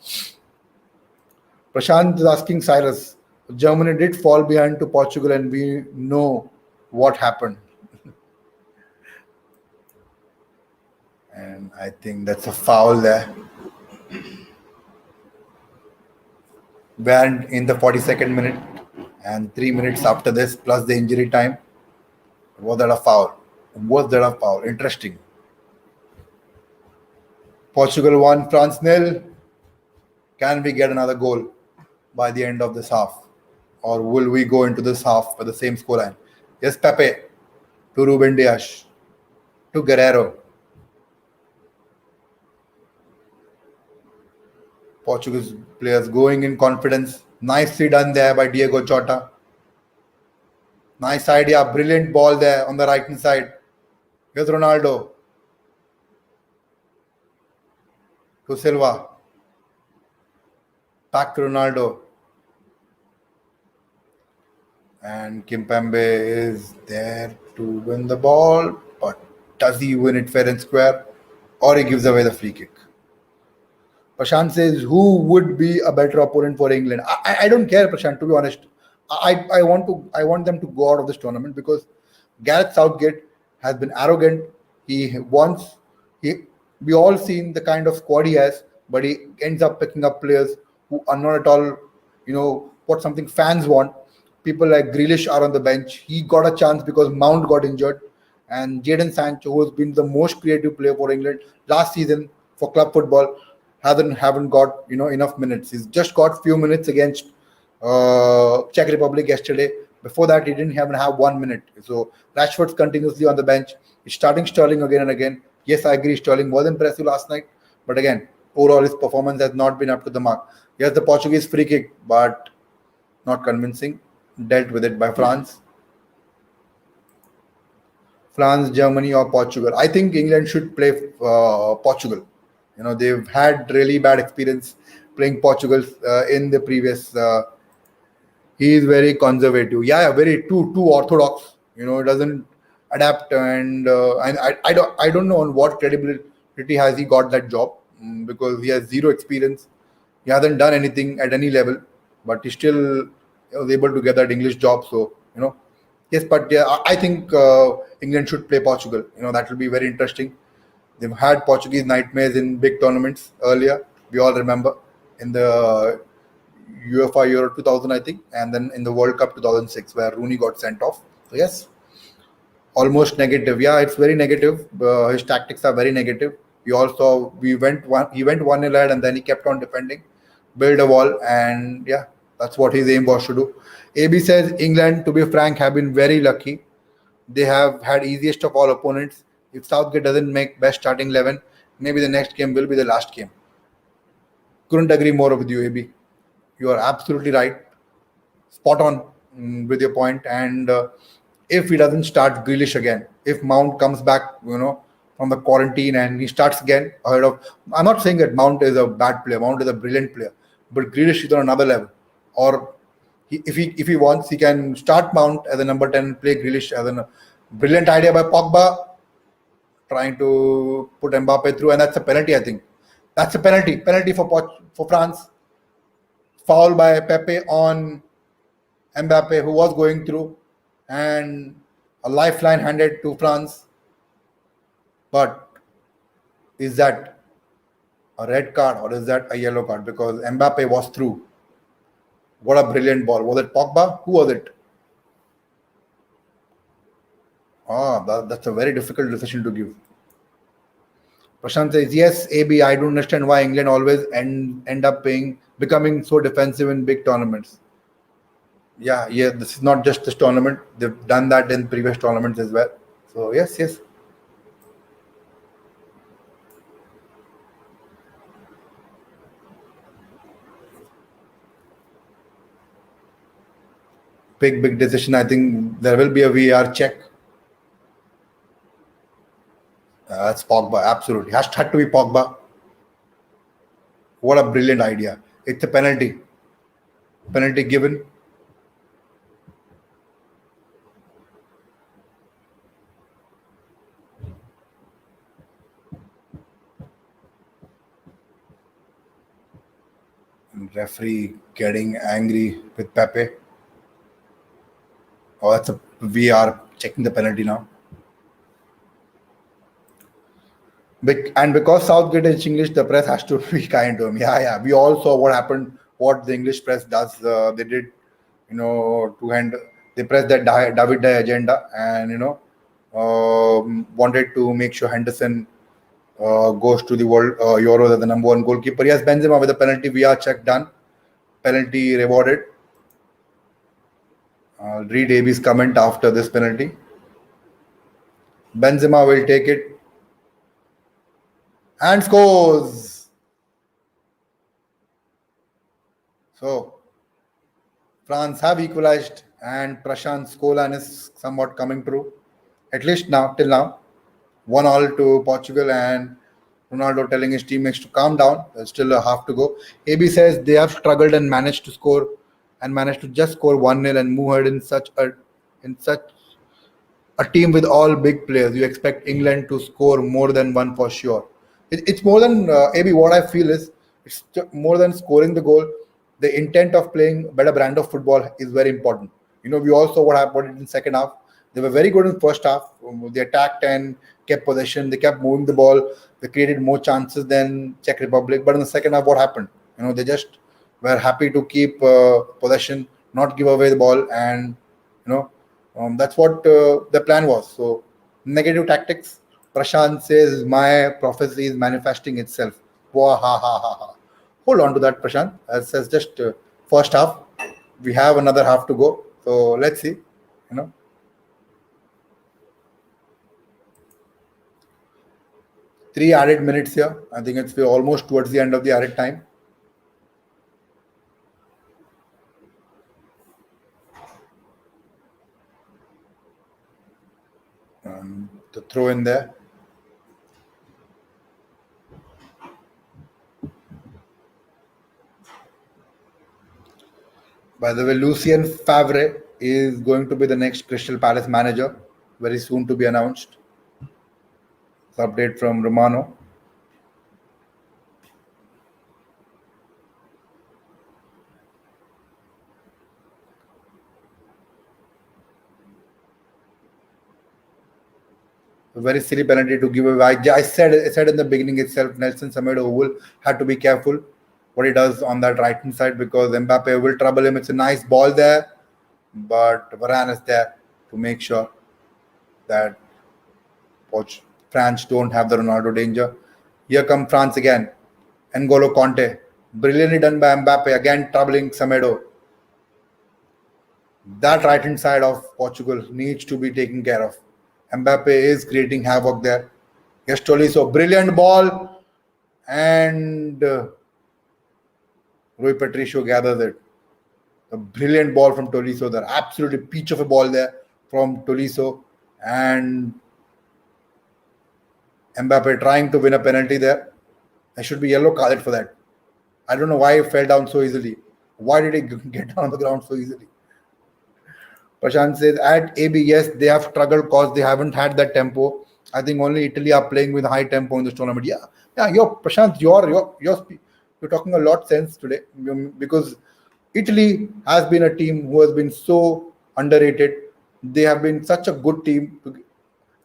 Prashant is asking Cyrus. Germany did fall behind to Portugal and we know what happened. And I think that's a foul there. We're in the 42nd minute, and 3 minutes after this, plus the injury time. Was that a foul? Was that a foul? Interesting. Portugal 1, France nil. Can we get another goal by the end of this half? Or will we go into this half with the same scoreline? Yes, Pepe to Ruben Dias to Guerrero. Portuguese players going in confidence. Nicely done there by Diego Jota. Nice idea. Brilliant ball there on the right hand side. Here's Ronaldo to Silva. Back to Ronaldo. And Kimpembe is there to win the ball. But does he win it fair and square? Or he gives away the free kick? Prashant says, who would be a better opponent for England? I don't care, Prashant, to be honest. I want them to go out of this tournament because Gareth Southgate has been arrogant. He wants he we all seen the kind of squad he has, but he ends up picking up players who are not at all, what something fans want. People like Grealish are on the bench. He got a chance because Mount got injured, and Jadon Sancho, who has been the most creative player for England last season for club football, haven't got enough minutes. He's just got few minutes against Czech Republic yesterday. Before that, he didn't even have 1 minute. So Rashford's continuously on the bench. He's starting Sterling again and again. Yes, I agree. Sterling was impressive last night, but again, overall his performance has not been up to the mark. Yes, the Portuguese free kick, but not convincing. Dealt with it by France. France, Germany, or Portugal. I think England should play Portugal. They've had really bad experience playing Portugal in the previous. He is very conservative. Yeah, very too orthodox. He doesn't adapt, and I don't know on what credibility has he got that job, because he has zero experience. He hasn't done anything at any level, but he still was able to get that English job. So yes, but yeah, I think England should play Portugal. That will be very interesting. They've had Portuguese nightmares in big tournaments earlier. We all remember in the UEFA Euro 2000, I think, and then in the World Cup 2006, where Rooney got sent off. So yes, almost negative. Yeah, it's very negative. His tactics are very negative. We all saw he went 1-0 ahead, and then he kept on defending, build a wall, and yeah, that's what his aim was to do. AB says England, to be frank, have been very lucky. They have had easiest of all opponents. If Southgate doesn't make best starting 11, maybe the next game will be the last game. Couldn't agree more with you, AB. You are absolutely right. Spot on, with your point. And if he doesn't start Grealish again, if Mount comes back, from the quarantine and he starts again ahead of, I'm not saying that Mount is a bad player. Mount is a brilliant player, but Grealish is on another level. Or if he wants, he can start Mount as a number 10 and play Grealish as a brilliant idea by Pogba, trying to put Mbappe through, and that's a penalty. I think that's a penalty for France. Foul by Pepe on Mbappe, who was going through, and a lifeline handed to France. But is that a red card or is that a yellow card? Because Mbappe was through. What a brilliant ball. Was it Pogba? Who was it? That's a very difficult decision to give. Prashant says, yes, AB, I don't understand why England always end up becoming so defensive in big tournaments. Yeah, this is not just this tournament. They've done that in previous tournaments as well. So, yes. Big decision. I think there will be a VAR check. That's Pogba, absolutely. Had to be Pogba. What a brilliant idea. It's a penalty. Penalty given. And referee getting angry with Pepe. Oh, that's a VAR checking the penalty now. And because Southgate is English, the press has to be kind to him. Yeah, yeah. We all saw what happened, what the English press does. They did, to hand, they pressed that David Day agenda and, wanted to make sure Henderson goes to the World Euro as the number one goalkeeper. Yes, Benzema with a penalty, VR check done. Penalty rewarded. Read AB's comment after this penalty. Benzema will take it and scores. So France have equalized, and Prashant's goal line is somewhat coming through. At least now, till now, 1-all to Portugal, and Ronaldo telling his teammates to calm down. There's still a half to go. AB says they have struggled and managed to just score 1-0 and move ahead in such a team with all big players. You expect England to score more than one for sure. It's more than maybe what I feel is more than scoring the goal. The intent of playing better brand of football is very important. We all saw what happened in second half. They were very good in first half. They attacked and kept possession. They kept moving the ball. They created more chances than Czech Republic. But in the second half, what happened? They just were happy to keep possession, not give away the ball, and you know that's what the plan was. So, negative tactics. Prashant says, my prophecy is manifesting itself. Wah, ha, ha, ha, ha. Hold on to that, Prashant. As says just first half. We have another half to go. So, let's see. You know, 3 added minutes here. I think we're almost towards the end of the added time. The throw in there. By the way, Lucien Favre is going to be the next Crystal Palace manager, very soon to be announced. Update from Romano. A very silly penalty to give away. I said in the beginning itself, Nelson Semedo will had to be careful what he does on that right hand side because Mbappe will trouble him. It's a nice ball there, but Varane is there to make sure that France don't have the Ronaldo danger. Here come France again. N'Golo Conte. Brilliantly done by Mbappe, again troubling Semedo. That right hand side of Portugal needs to be taken care of. Mbappe is creating havoc there. Yes, Tolisso, brilliant ball, and Rui Patricio gathers it. A brilliant ball from Tolisso there. Absolutely peach of a ball there from Tolisso, and Mbappe trying to win a penalty there. I should be yellow carded for that. I don't know why he fell down so easily. Why did he get down on the ground so easily? Prashant says at AB, yes, they have struggled because they haven't had that tempo. I think only Italy are playing with high tempo in this tournament. Yeah, yeah. You're Prashant. You're talking a lot sense today because Italy has been a team who has been so underrated. They have been such a good team.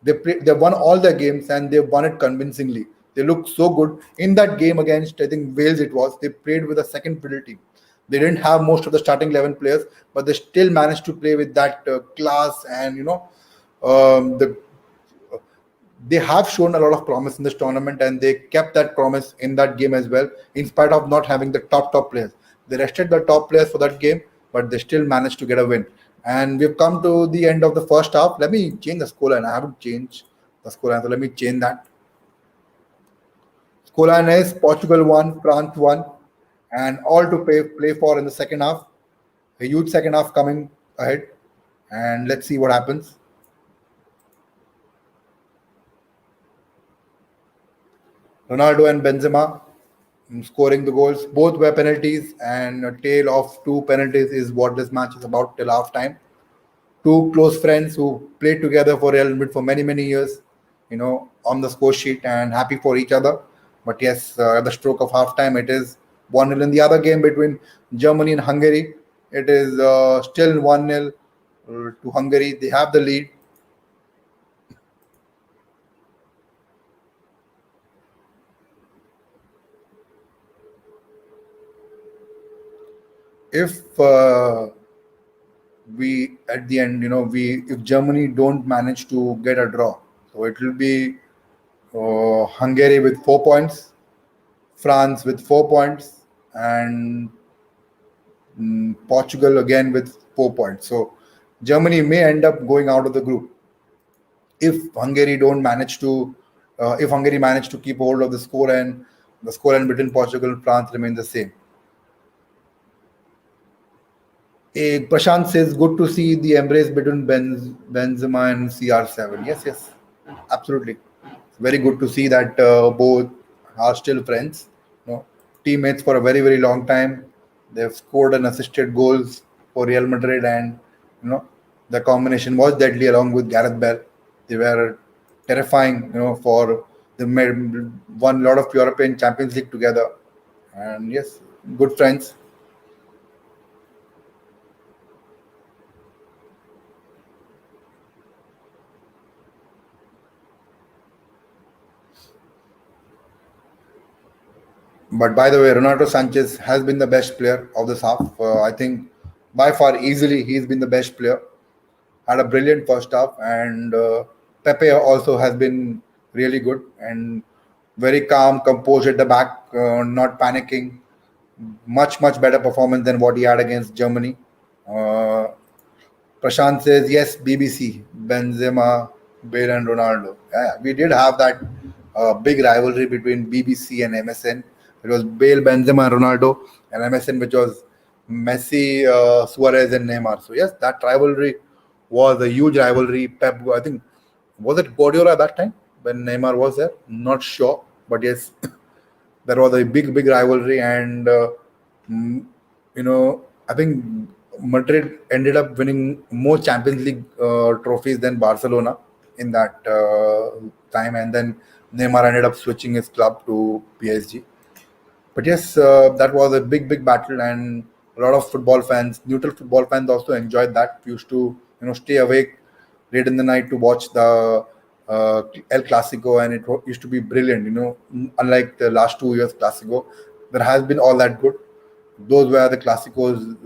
They won all their games and they won it convincingly. They look so good in that game against I think Wales. It was they played with a second fiddle team. They didn't have most of the starting 11 players, but they still managed to play with that class and the they have shown a lot of promise in this tournament and they kept that promise in that game as well in spite of not having the top players. They rested the top players for that game, but they still managed to get a win. And we've come to the end of the first half. Let me change the scoreline. I haven't changed the scoreline, so let me change that. Scoreline is Portugal 1, France 1, and all to play for in the second half. A huge second half coming ahead, and let's see what happens. Ronaldo and Benzema scoring the goals. Both were penalties, and a tale of two penalties is what this match is about till half time. Two close friends who played together for Real Madrid for many, many years, on the score sheet and happy for each other. But yes, at the stroke of half time, it is 1-0 in the other game between Germany and Hungary. It is still 1-0 to Hungary. They have the lead. If we at the end, we if Germany don't manage to get a draw, so it will be Hungary with 4 points, France with 4 points, and Portugal again with 4 points. So Germany may end up going out of the group if Hungary don't manage to if Hungary manage to keep hold of the score, and the score line between Portugal and France remain the same. Prashant says, good to see the embrace between Benzema and CR7. Yes, yes, absolutely. It's very good to see that both are still friends, teammates for a very, very long time. They've scored and assisted goals for Real Madrid, and you know the combination was deadly along with Gareth Bale. They were terrifying, for they made won a lot of European Champions League together, and yes, good friends. But by the way, Renato Sanchez has been the best player of this half. I think by far easily he's been the best player. Had a brilliant first half, and Pepe also has been really good and very calm, composed at the back, not panicking. Much better performance than what he had against Germany. Uh, Prashant says yes, BBC, Benzema, Bale, and Ronaldo. Yeah, we did have that big rivalry between BBC and MSN. It was Bale, Benzema, Ronaldo, and MSN, which was Messi, Suarez, and Neymar. So yes, that rivalry was a huge rivalry. Pep, I think, was it Guardiola at that time when Neymar was there? Not sure, but yes, there was a big rivalry, and mm, I think Madrid ended up winning more Champions League trophies than Barcelona in that time, and then Neymar ended up switching his club to PSG. But yes, that was a big battle, and a lot of football fans, neutral football fans, also enjoyed that. We used to, stay awake late in the night to watch the El Clasico, and used to be brilliant. Unlike the last 2 years Clasico, there has been all that good. Those were the Clasicos.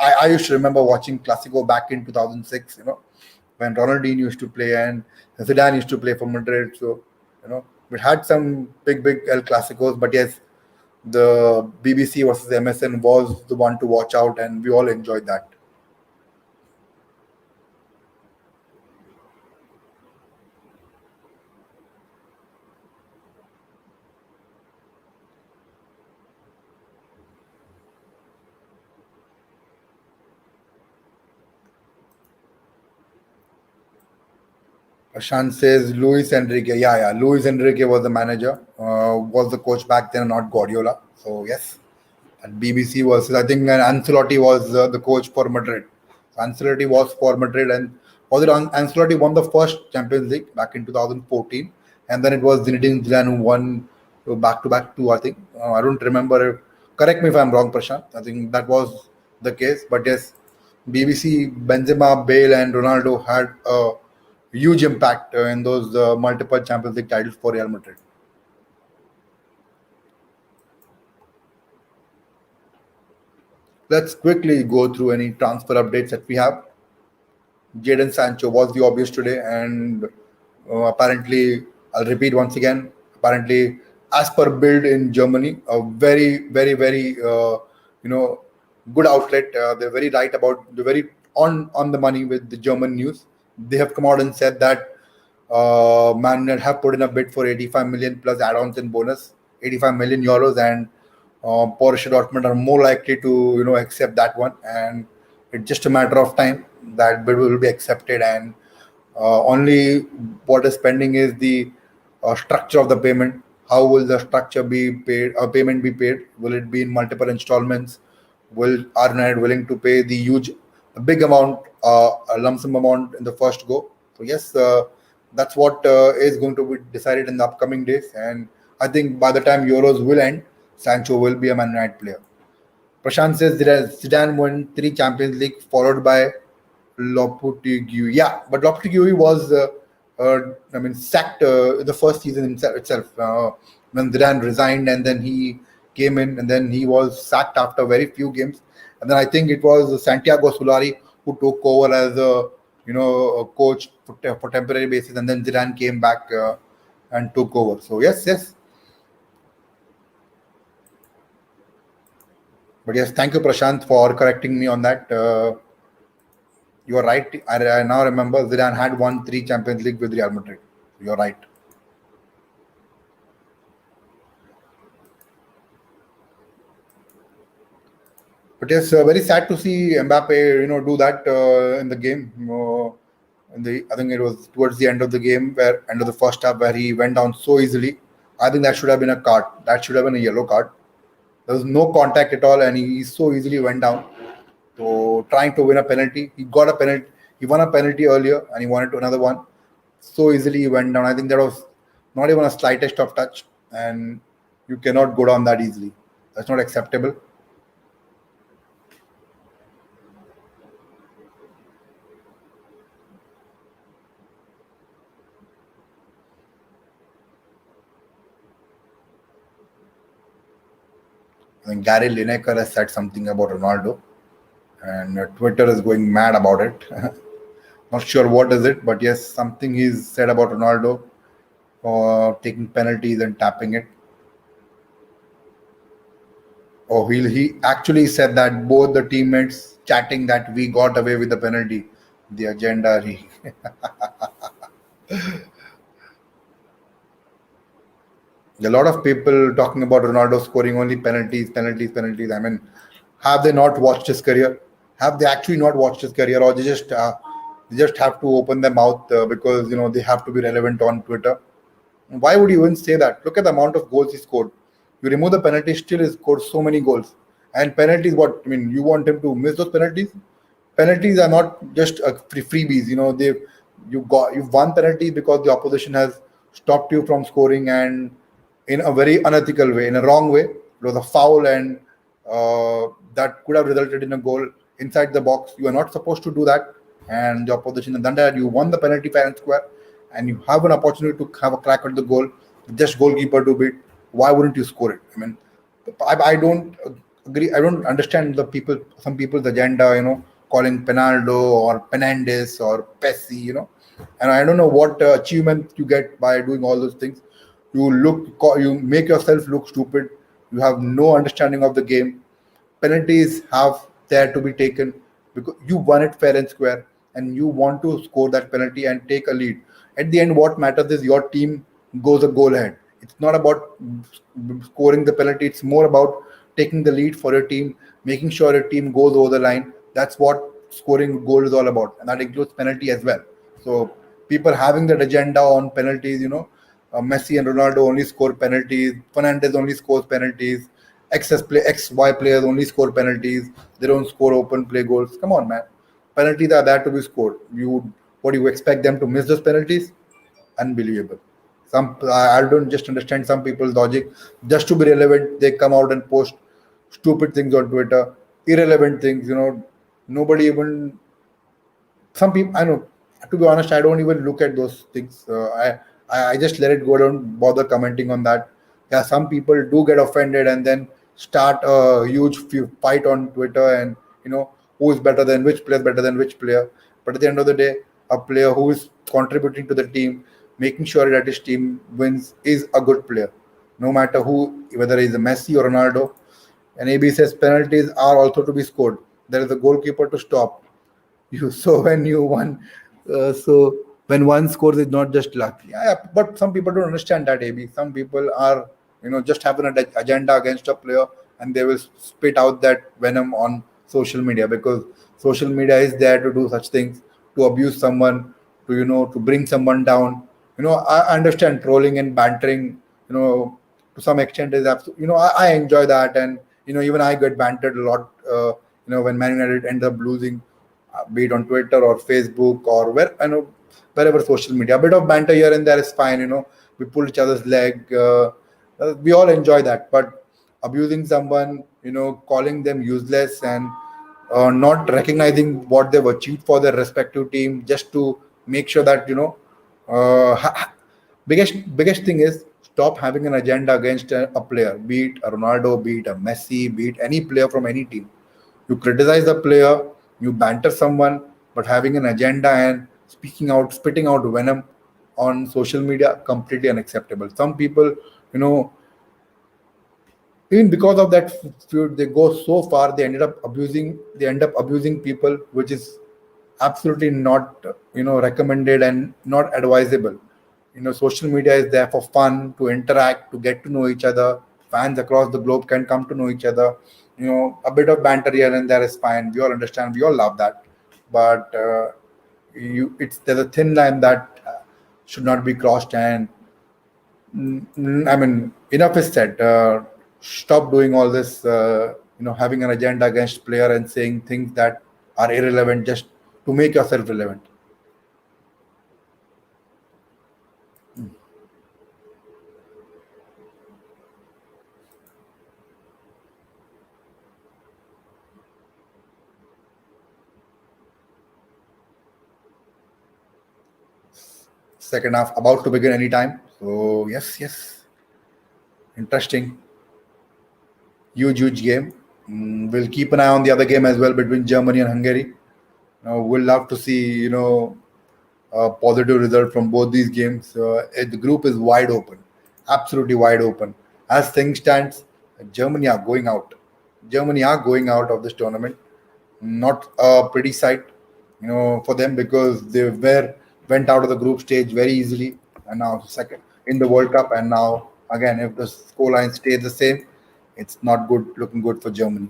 I used to remember watching Clasico back in 2006. When Ronaldinho used to play and Zidane used to play for Madrid. So, we had some big El Clasicos, but yes, the BBC versus MSN was the one to watch out, and we all enjoyed that. Prashant says Luis Enrique. Yeah. Luis Enrique was the manager, was the coach back then, not Guardiola. So yes, and BBC versus, I think, Ancelotti was the coach for Madrid. So Ancelotti was for Madrid, and was it Ancelotti won the first Champions League back in 2014, and then it was Zinedine Zidane who won back to back two. I think I don't remember. Correct me if I'm wrong, Prashant. I think that was the case, but yes, BBC, Benzema, Bale, and Ronaldo had a huge impact in those multiple Champions League titles for Real Madrid. Let's quickly go through any transfer updates that we have. Jadon Sancho was the obvious today, and apparently, I'll repeat once again. Apparently, as per Bild in Germany, a very good outlet. They're very right about, they're very on the money with the German news. They have come out and said that Man United have put in a bid for 85 million plus add-ons and bonus, 85 million euros, and Borussia Dortmund are more likely to accept that one, and it's just a matter of time that bid will be accepted, and only what is pending is the structure of the payment. How will the structure be paid? Payment be paid? Will it be in multiple installments? Will are United willing to pay the a big amount, a lump sum amount in the first go? So yes, that's what is going to be decided in the upcoming days, and I think by the time Euros will end, Sancho will be a Man United player. Prashant says that Zidane won three Champions League, followed by Lopetegui. Yeah, but Lopetegui was, sacked the first season itself when Zidane resigned, and then he came in, and then he was sacked after very few games. And then I think it was Santiago Solari who took over as a a coach for temporary basis, and then Zidane came back and took over. So yes, yes. But yes, thank you, Prashant, for correcting me on that. You are right. I now remember Zidane had won three Champions League with Real Madrid. You are right. But yes, very sad to see Mbappe, do that in the game. I think it was towards the end of the game, where end of the first half, where he went down so easily. I think that should have been a card. That should have been a yellow card. There was no contact at all, and he so easily went down. So trying to win a penalty, he got a penalty. He won a penalty earlier, and he wanted to another one. So easily he went down. I think that was not even a slightest of touch, and you cannot go down that easily. That's not acceptable. I think Gary Lineker has said something about Ronaldo, and Twitter is going mad about it. Not sure what is it, but yes, something he's said about Ronaldo for taking penalties and tapping it. Oh, he actually said that both the teammates chatting that we got away with the penalty. The agenda. A lot of people talking about Ronaldo scoring only penalties, penalties, penalties. I mean, have they not watched his career? Have they actually not watched his career, or they just have to open their mouth because they have to be relevant on Twitter? Why would you even say that? Look at the amount of goals he scored. You remove the penalty, still he scored so many goals. And penalties, what I mean, you want him to miss those penalties? Penalties are not just freebies. You've won penalties because the opposition has stopped you from scoring, and in a very unethical way, in a wrong way. It was a foul, and that could have resulted in a goal inside the box. You are not supposed to do that, and the opposition has done that. You won the penalty fair and square, and you have an opportunity to have a crack at the goal. Just goalkeeper to beat. Why wouldn't you score it? I mean, I don't agree. I don't understand the people. Some people's agenda. Calling Penaldo or Penandes or Pessi. And I don't know what achievement you get by doing all those things. You make yourself look stupid. You have no understanding of the game. Penalties have there to be taken because you won it fair and square, and you want to score that penalty and take a lead. At the end, what matters is your team goes a goal ahead. It's not about scoring the penalty. It's more about taking the lead for your team, making sure your team goes over the line. That's what scoring goal is all about, and that includes penalty as well. So people having that agenda on penalties, Messi and Ronaldo only score penalties. Fernandez only scores penalties. XY players only score penalties. They don't score open play goals. Come on, man. Penalties are there to be scored. What do you expect them to miss those penalties? Unbelievable. I don't just understand some people's logic. Just to be relevant, they come out and post stupid things on Twitter, irrelevant things. Nobody even some people I know, to be honest, I don't even look at those things. I just let it go. Don't bother commenting on that. Yeah, some people do get offended and then start a huge fight on Twitter, and who's better than which player, better than which player. But at the end of the day, a player who is contributing to the team, making sure that his team wins, is a good player, no matter who, whether he's a Messi or Ronaldo. And AB says penalties are also to be scored. There is a goalkeeper to stop you. So when you won, so when one scores, it's not just luck. Yeah, yeah, but some people don't understand that. AB, some people are just having an agenda against a player, and they will spit out that venom on social media, because social media is there to do such things, to abuse someone, to to bring someone down. I understand trolling and bantering, to some extent is absolutely, I enjoy that. And even I get bantered a lot, when Man United end up losing, be it on Twitter or Facebook or wherever social media. A bit of banter here and there is fine. We pull each other's leg. We all enjoy that. But abusing someone, calling them useless, and not recognizing what they've achieved for their respective team, just to make sure that biggest thing is, stop having an agenda against a player, be it a Ronaldo, be it a Messi, be it any player from any team. You criticize the player, you banter someone, but having an agenda and speaking out, spitting out venom on social media, completely unacceptable. Some people, you know, even because of that feud, they go so far, they end up abusing people, which is absolutely not, recommended and not advisable. Social media is there for fun, to interact, to get to know each other. Fans across the globe can come to know each other. A bit of banter here and there is fine. We all understand, we all love that. But there's a thin line that should not be crossed. And I mean, enough is said. Stop doing all this. Having an agenda against player and saying things that are irrelevant just to make yourself relevant. Second half about to begin anytime. So yes, yes, interesting, huge game. We'll keep an eye on the other game as well between Germany and Hungary. We'll love to see a positive result from both these games. The group is wide open, absolutely wide open. As things stands, Germany are going out. Germany are going out of this tournament. Not a pretty sight, for them, because they went out of the group stage very easily, and now second in the World Cup. And now again, if the scoreline stays the same, it's not good looking good for Germany.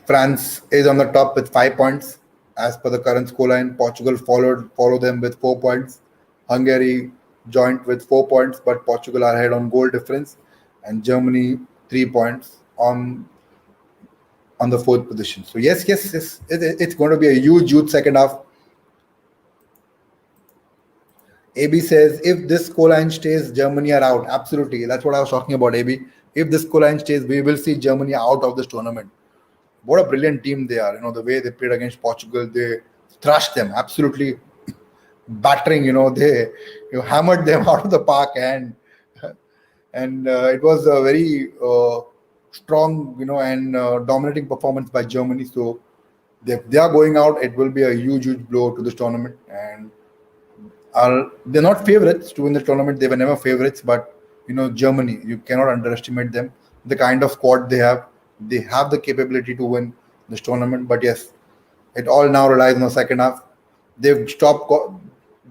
France is on the top with 5 points as per the current scoreline. Portugal follow them with 4 points. Hungary joined with 4 points, but Portugal are ahead on goal difference, and Germany 3 points on the fourth position. So yes, yes, yes, it's going to be a huge second half. AB says if this scoreline stays, Germany are out. Absolutely, that's what I was talking about. AB, if this scoreline stays, we will see Germany out of this tournament. What a brilliant team they are. The way they played against Portugal, they thrashed them, absolutely battering. They hammered them out of the park, and it was a very strong, and dominating performance by Germany. So if they are going out, it will be a huge blow to this tournament. And they're not favorites to win the tournament. They were never favorites, but Germany, you cannot underestimate them. The kind of squad they have the capability to win this tournament. But yes, it all now relies on the second half. They've stopped.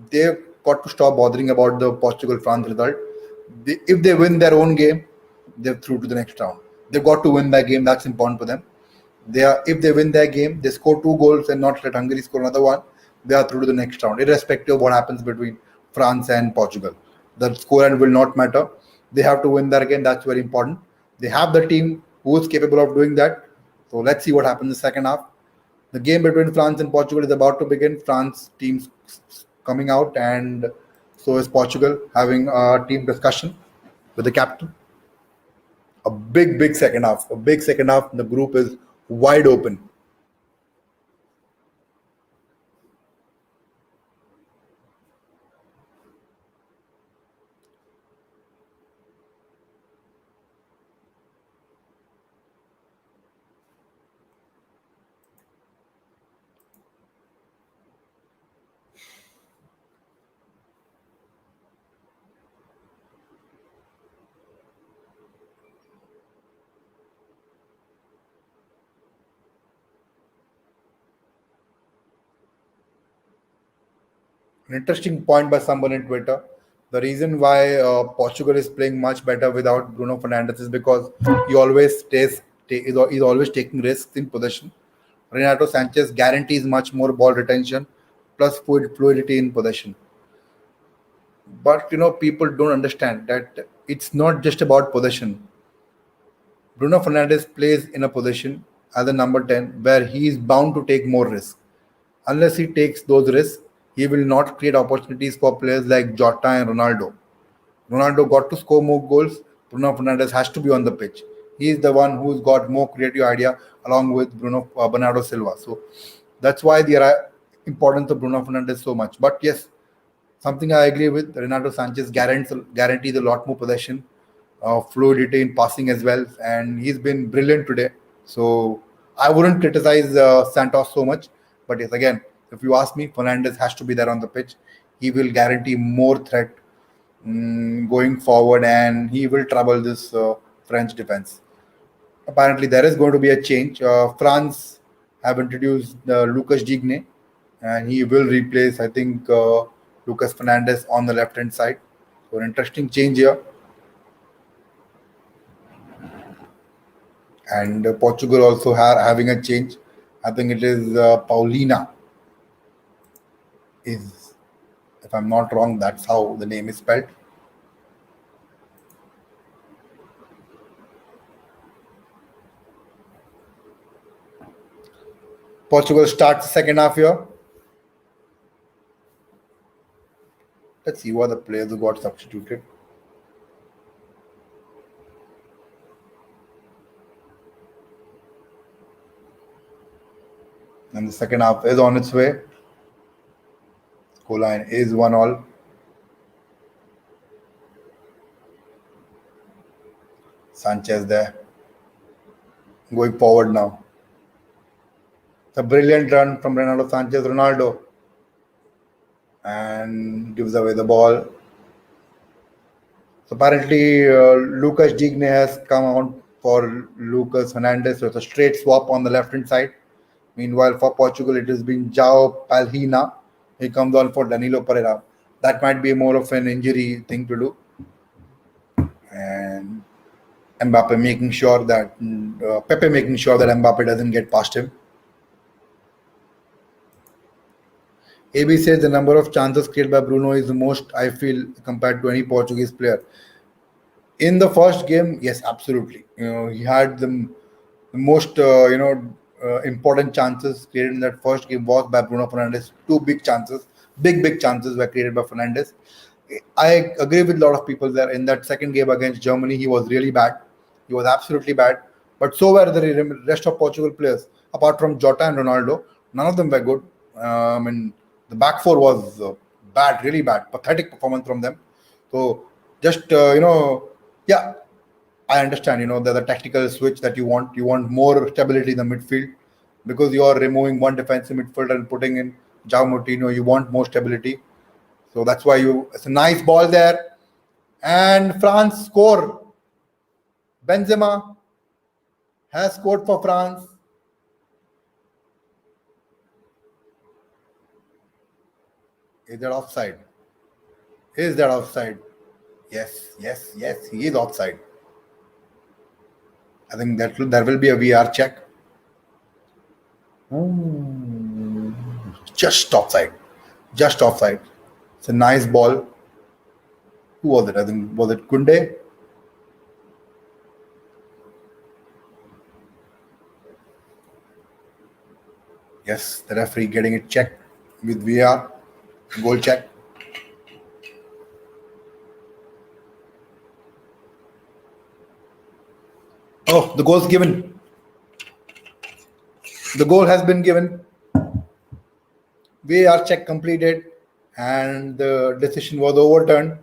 They've got to stop bothering about the Portugal France result. If they win their own game, they're through to the next round. They've got to win that game. That's important for them. If they win their game, they score 2 goals and not let Hungary score another one. They are through to the next round, irrespective of what happens between France and Portugal. The scoreline will not matter. They have to win that game. That's very important. They have the team who is capable of doing that. So let's see what happens in the second half. The game between France and Portugal is about to begin. France teams coming out, and so is Portugal having a team discussion with the captain. A big second half. A big second half. The group is wide open. An interesting point by someone in Twitter. The reason why Portugal is playing much better without Bruno Fernandes is because he always is always taking risks in possession. Renato Sanchez guarantees much more ball retention plus fluidity in possession. But people don't understand that it's not just about possession. Bruno Fernandes plays in a position as a number 10 where he is bound to take more risks. Unless he takes those risks, he will not create opportunities for players like Jota and Ronaldo. Ronaldo got to score more goals. Bruno Fernandes has to be on the pitch. He is the one who's got more creative idea along with Bernardo Silva. So that's why the importance of Bruno Fernandes so much. But yes, something I agree with. Renato Sanchez guarantees a lot more possession. fluidity in passing as well, and he's been brilliant today. So I wouldn't criticize Santos so much, but yes, again, if you ask me, Fernandez has to be there on the pitch. He will guarantee more threat going forward, and he will trouble this French defense. Apparently, there is going to be a change. France have introduced Lucas Digne, and he will replace, I think, Lucas Fernandez on the left hand side. So, an interesting change here. And Portugal also having a change. I think it is Paulina, is, if I'm not wrong, that's how the name is spelled. Portugal starts the second half here. Let's see what the players who got substituted. And the second half is on its way. Scoreline is 1-all. Sanchez there. Going forward now. It's a brilliant run from Ronaldo Sanchez. Ronaldo. And gives away the ball. So apparently, Lucas Digne has come out for Lucas Fernandez. So it's a straight swap on the left hand side. Meanwhile, for Portugal, it has been João Palhinha. He comes on for Danilo Pereira. That might be more of an injury thing to do. And Mbappe making sure that Pepe making sure that Mbappe doesn't get past him. AB says the number of chances created by Bruno is the most, I feel, compared to any Portuguese player. In the first game, yes, absolutely. He had the most important chances created in that first game was by Bruno Fernandes. Two big chances, big chances were created by Fernandes. I agree with a lot of people there. In that second game against Germany, he was really bad. He was absolutely bad. But so were the rest of Portugal players, apart from Jota and Ronaldo. None of them were good. I mean, the back four was bad, really bad, pathetic performance from them. So just yeah, I understand. The tactical switch that you want. You want more stability in the midfield because you are removing one defensive midfielder and putting in João Moutinho. You want more stability. So that's why it's a nice ball there. And France score. Benzema has scored for France. Is that offside? Is that offside? Yes, he is offside. I think that there will be a VR check. Just offside. Just offside. It's a nice ball. Who was it? I think, was it Kunde? Yes, the referee getting it checked with VR. Goal check. Oh, the goal's given. The goal has been given. VAR check completed and the decision was overturned.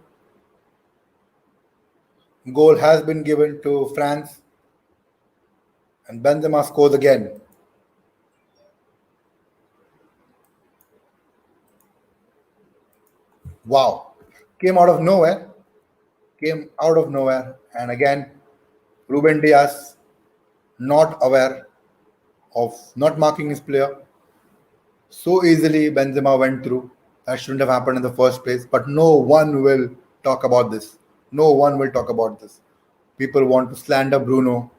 Goal has been given to France and Benzema scores again. Wow. Came out of nowhere. And again, Ruben Diaz not aware of not marking his player. So easily Benzema went through. That shouldn't have happened in the first place. But no one will talk about this. No one will talk about this. People want to slander Bruno,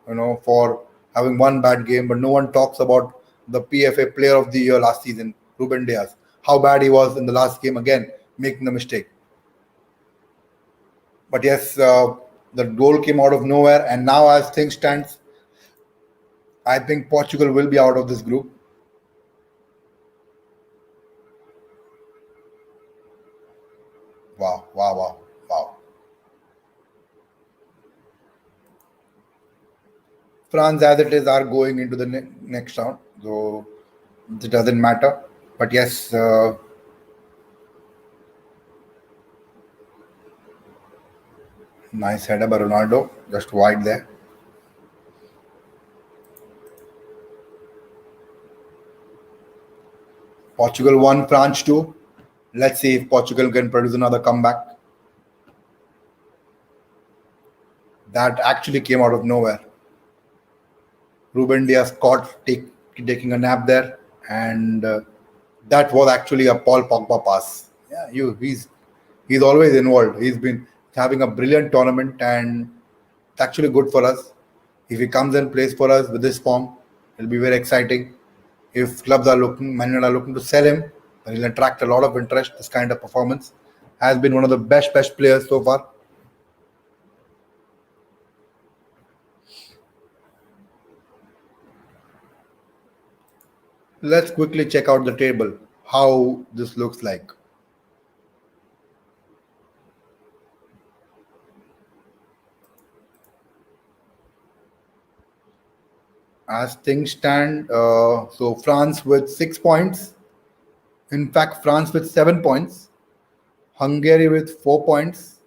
for having one bad game, but no one talks about the PFA Player of the Year last season, Ruben Diaz. How bad he was in the last game again, making the mistake. But yes, the goal came out of nowhere, and now as things stands, I think Portugal will be out of this group. Wow. France, as it is, are going into the next round, so it doesn't matter. But yes, Nice header by Ronaldo, just wide there. Portugal 1, France 2. Let's see if Portugal can produce another comeback. That actually came out of nowhere. Ruben Diaz caught taking a nap there, and that was actually a Paul Pogba pass. Yeah, he's always involved. He's been having a brilliant tournament, and it's actually good for us. If he comes and plays for us with this form, it'll be very exciting. If clubs are looking, Man United are looking to sell him, then he'll attract a lot of interest. This kind of performance has been one of the best players so far. Let's quickly check out the table, how this looks like. As things stand, so France with 6 points. In fact, France with 7 points. Hungary with 4 points.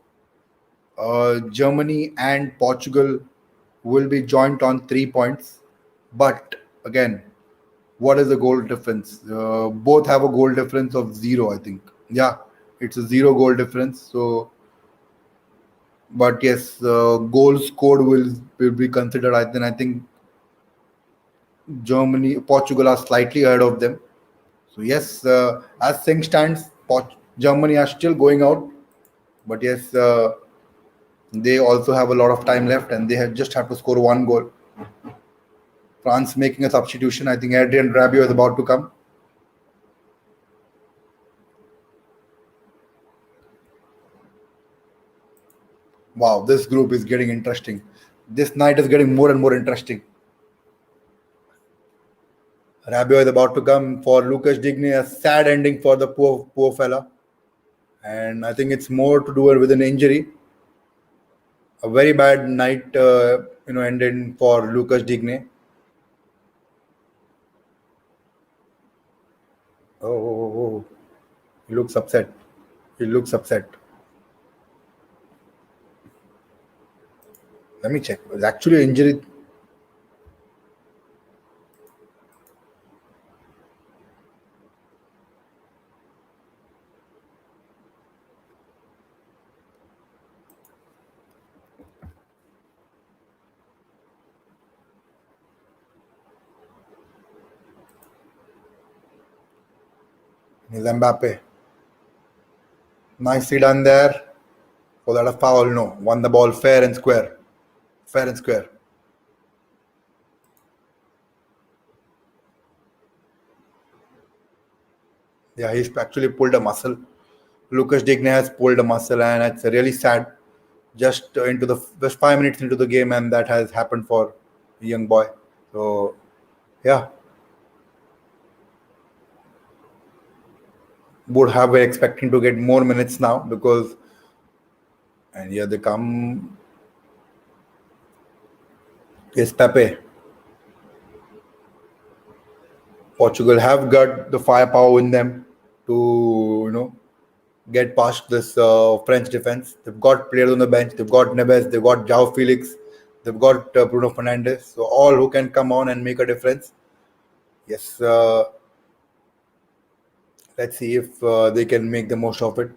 Germany and Portugal will be joint on 3 points. But again, what is the goal difference? Both have a goal difference of zero, I think. Yeah, it's a zero goal difference. So, but yes, goals scored will be considered. I think Germany, Portugal are slightly ahead of them. So yes, as things stands, Germany are still going out, but yes, they also have a lot of time left, and they just have to score one goal. France making a substitution. I think Adrian Rabiot is about to come. Wow, this group is getting interesting. This night is getting more and more interesting. Rabiot is about to come for Lucas Digne. A sad ending for the poor fella, and I think it's more to do with an injury. A very bad night, ended for Lucas Digne. Oh. He looks upset. He looks upset. Let me check. It's actually an injury. He's Mbappe. Nicely done there. Was that a foul? No. Won the ball fair and square. Fair and square. Yeah, he's actually pulled a muscle. Lucas Digne has pulled a muscle, and it's really sad. Just 5 minutes into the game, and that has happened for a young boy. So yeah, would have been expecting to get more minutes now because, and here they come. Is Pepe. Portugal have got the firepower in them to get past this French defense. They've got players on the bench. They've got Neves. They've got João Felix. They've got Bruno Fernandes. So all who can come on and make a difference. Yes, let's see if they can make the most of it.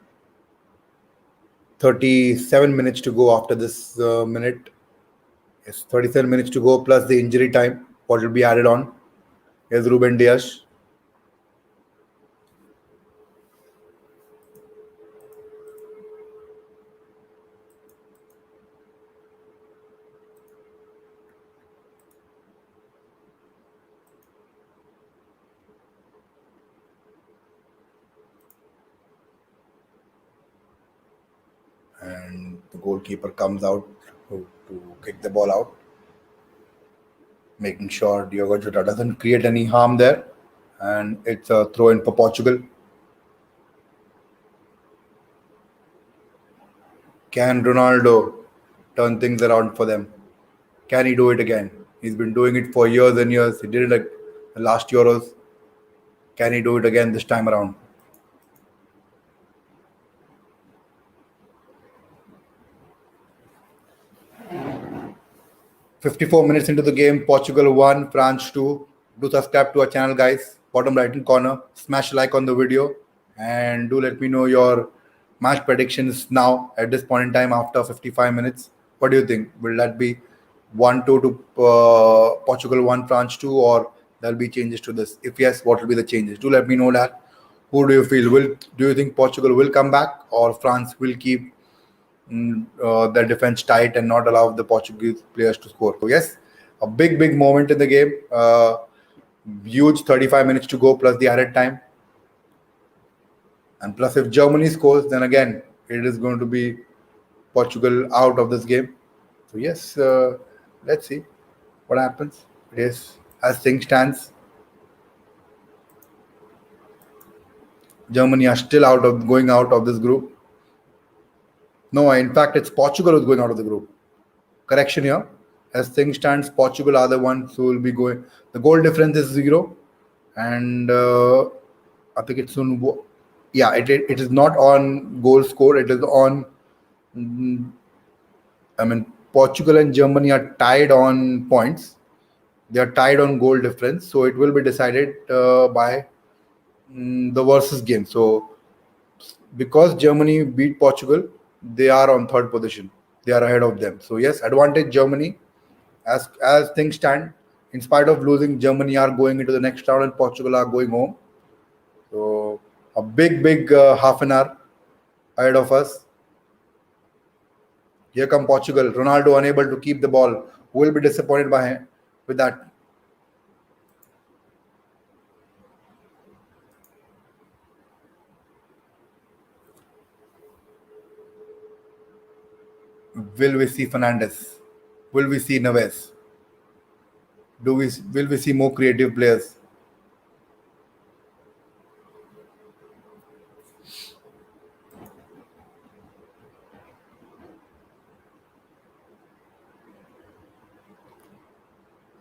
37 minutes to go after this minute. Yes, 37 minutes to go plus the injury time. What will be added on? Here's Ruben Dias. And the goalkeeper comes out to kick the ball out, making sure Diogo Jota doesn't create any harm there. And it's a throw in for Portugal. Can Ronaldo turn things around for them? Can he do it again? He's been doing it for years and years. He did it like the last Euros. Can he do it again this time around? 54 minutes into the game, Portugal 1, France 2. Do subscribe to our channel, guys. Bottom right hand corner. Smash like on the video. And do let me know your match predictions now at this point in time after 55 minutes. What do you think? Will that be 1-2 to Portugal 1, France 2, or there'll be changes to this? If yes, what will be the changes? Do let me know that. Who do you feel? Do you think Portugal will come back, or France will keep their defense tight and not allow the Portuguese players to score? So yes, a big moment in the game. Huge 35 minutes to go plus the added time. And plus, if Germany scores, then again, it is going to be Portugal out of this game. So yes, let's see what happens. It is as things stands. Germany are still going out of this group. No, in fact, it's Portugal who's going out of the group. Correction here. As things stands, Portugal are the ones who will be going. The goal difference is 0, and I think it's soon. Yeah, it is not on goal score. It is on. I mean, Portugal and Germany are tied on points. They are tied on goal difference, so it will be decided by the versus game. So because Germany beat Portugal, they are on third position. They are ahead of them. So yes, advantage Germany. As things stand, in spite of losing, Germany are going into the next round and Portugal are going home. So a big half an hour ahead of us. Here come Portugal. Ronaldo unable to keep the ball. Who will be disappointed by him with that? Will we see Fernandes? Will we see Neves? Will we see more creative players?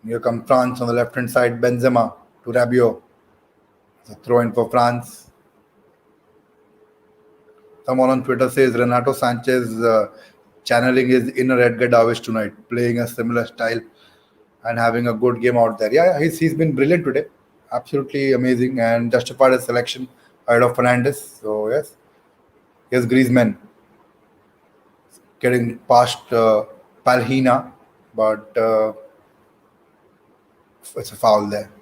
Here come France on the left hand side. Benzema to Rabiot. It's a throw in for France. Someone on Twitter says Renato Sanchez channeling his inner Edgar Davis tonight, playing a similar style and having a good game out there. Yeah, he's been brilliant today. Absolutely amazing and justified his selection ahead of Fernandes. So yes, here's Griezmann getting past Palhina, but it's a foul there.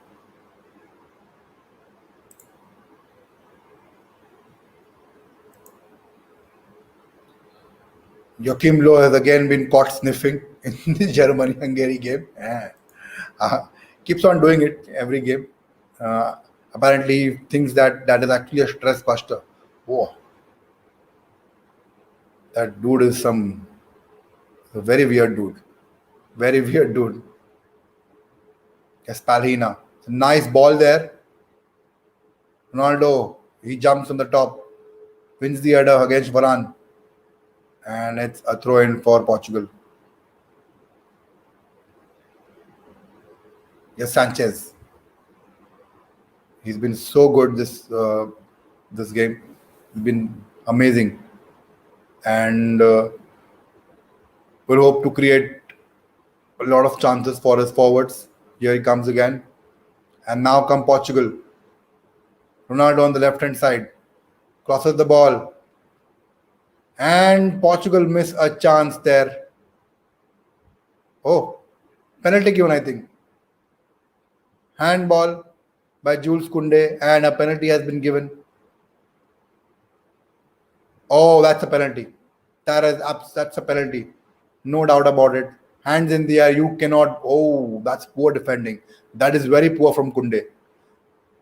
Joachim Low has again been caught sniffing in the Germany-Hungary game. Keeps on doing it every game. Apparently, he thinks that is actually a stress buster. Whoa. That dude is a very weird dude. Very weird dude. Espalina. Nice ball there. Ronaldo, he jumps on the top, wins the header against Varane. And it's a throw in for Portugal. Yes, Sanchez. He's been so good this game. He's been amazing. And we'll hope to create a lot of chances for his forwards. Here he comes again. And now come Portugal. Ronaldo on the left-hand side. Crosses the ball. And Portugal miss a chance there. Oh, penalty given, I think. Handball by Jules Koundé and a penalty has been given. Oh, that's a penalty. That's a penalty. No doubt about it. Hands in the air, you cannot. Oh, that's poor defending. That is very poor from Koundé.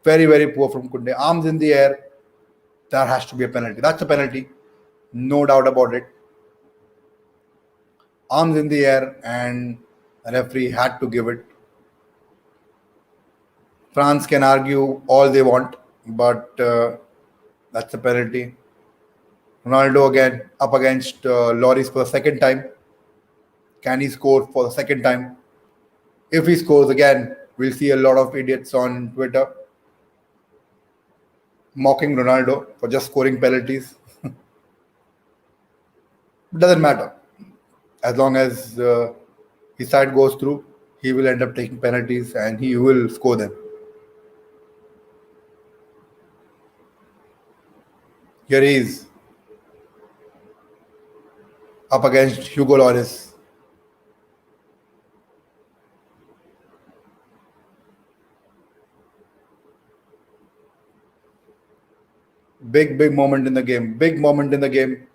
Very poor from Koundé. Arms in the air. There has to be a penalty. That's a penalty. No doubt about it. Arms in the air and the referee had to give it. France can argue all they want, but that's a penalty. Ronaldo again up against Lloris for the second time. Can he score for the second time? If he scores again, we'll see a lot of idiots on Twitter mocking Ronaldo for just scoring penalties. It doesn't matter. As long as his side goes through, he will end up taking penalties and he will score them. Here he is up against Hugo Lloris. Big moment in the game. Big moment in the game.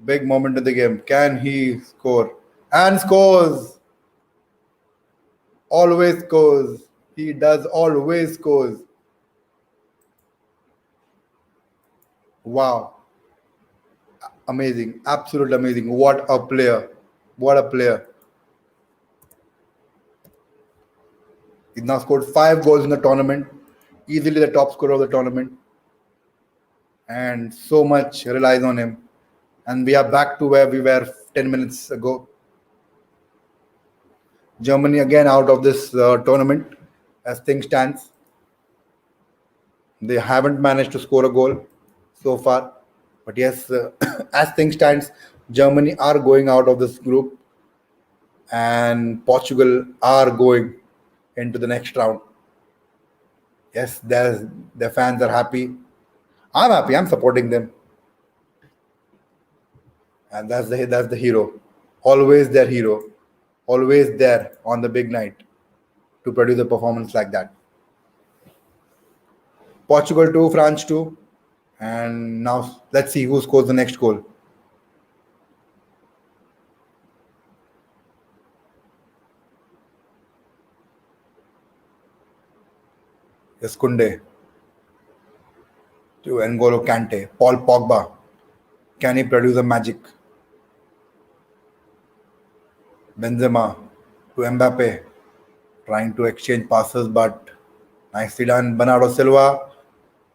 Big moment in the game. Can he score? And scores. Always scores. He does always scores. Wow. Amazing. Absolute amazing. What a player. What a player. He's now scored 5 goals in the tournament. Easily the top scorer of the tournament. And so much relies on him. And we are back to where we were 10 minutes ago. Germany again out of this tournament as things stands. They haven't managed to score a goal so far. But yes, as things stands, Germany are going out of this group and Portugal are going into the next round. Yes, their fans are happy. I'm happy. I'm supporting them. And that's the hero. Always their hero. Always there on the big night to produce a performance like that. Portugal 2, France 2. And now let's see who scores the next goal. Yes, Kunde to N'Golo Kante. Paul Pogba. Can he produce a magic? Benzema to Mbappe. Trying to exchange passes, but nicely done. Bernardo Silva.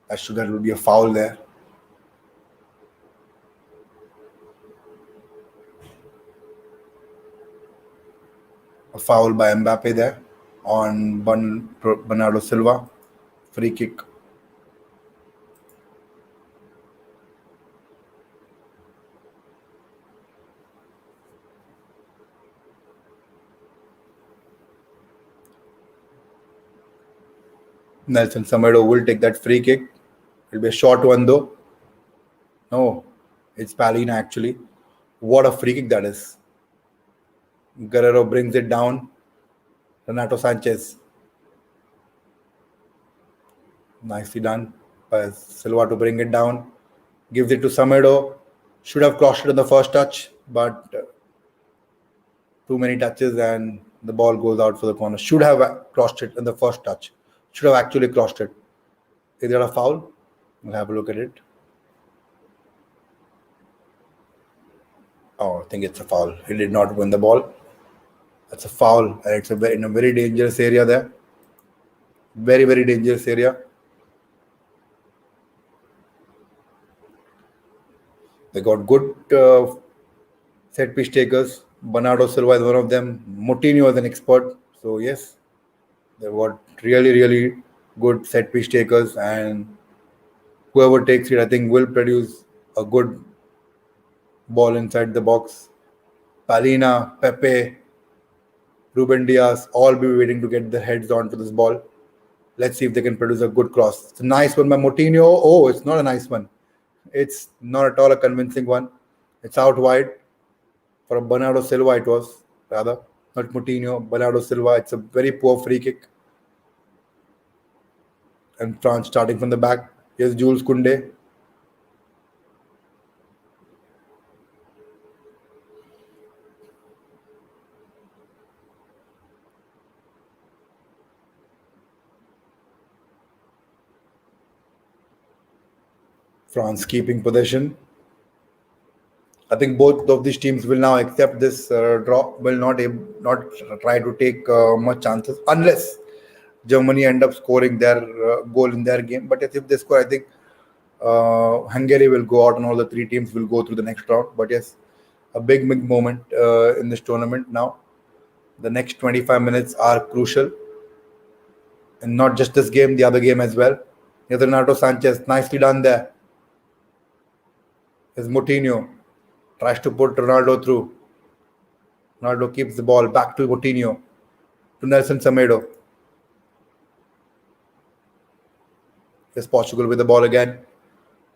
That would be a foul there. A foul by Mbappe there on Bernardo Silva. Free kick. Nelson Semedo will take that free kick. It'll be a short one though. No, it's Palina actually. What a free kick that is. Guerrero brings it down. Renato Sanchez. Nicely done by Silva to bring it down. Gives it to Semedo. Should have crossed it in the first touch, but too many touches and the ball goes out for the corner. Should have crossed it in the first touch. Should have actually crossed it. Is there a foul? We'll have a look at it. Oh, I think it's a foul. He did not win the ball. That's a foul, and it's in a very dangerous area there. Very, very dangerous area. They got good set piece takers. Bernardo Silva is one of them. Moutinho is an expert. So yes, they've got really, really good set piece takers, and whoever takes it, I think, will produce a good ball inside the box. Palina, Pepe, Ruben Diaz, all be waiting to get their heads onto this ball. Let's see if they can produce a good cross. It's a nice one by Moutinho. Oh, it's not a nice one. It's not at all a convincing one. It's out wide. For Bernardo Silva, it was rather. Not Moutinho, Bernardo Silva. It's a very poor free kick. And France starting from the back. Here's Jules Koundé. France keeping possession. I think both of these teams will now accept this draw. Will not try to take much chances unless Germany end up scoring their goal in their game. But if they score, I think Hungary will go out, and all the three teams will go through the next round. But yes, a big moment in this tournament now. The next 25 minutes are crucial, and not just this game, the other game as well. Here's Renato Sanchez, nicely done there. Here's Moutinho. Tries to put Ronaldo through. Ronaldo keeps the ball back to Coutinho, to Nelson Semedo. Yes, Portugal with the ball again.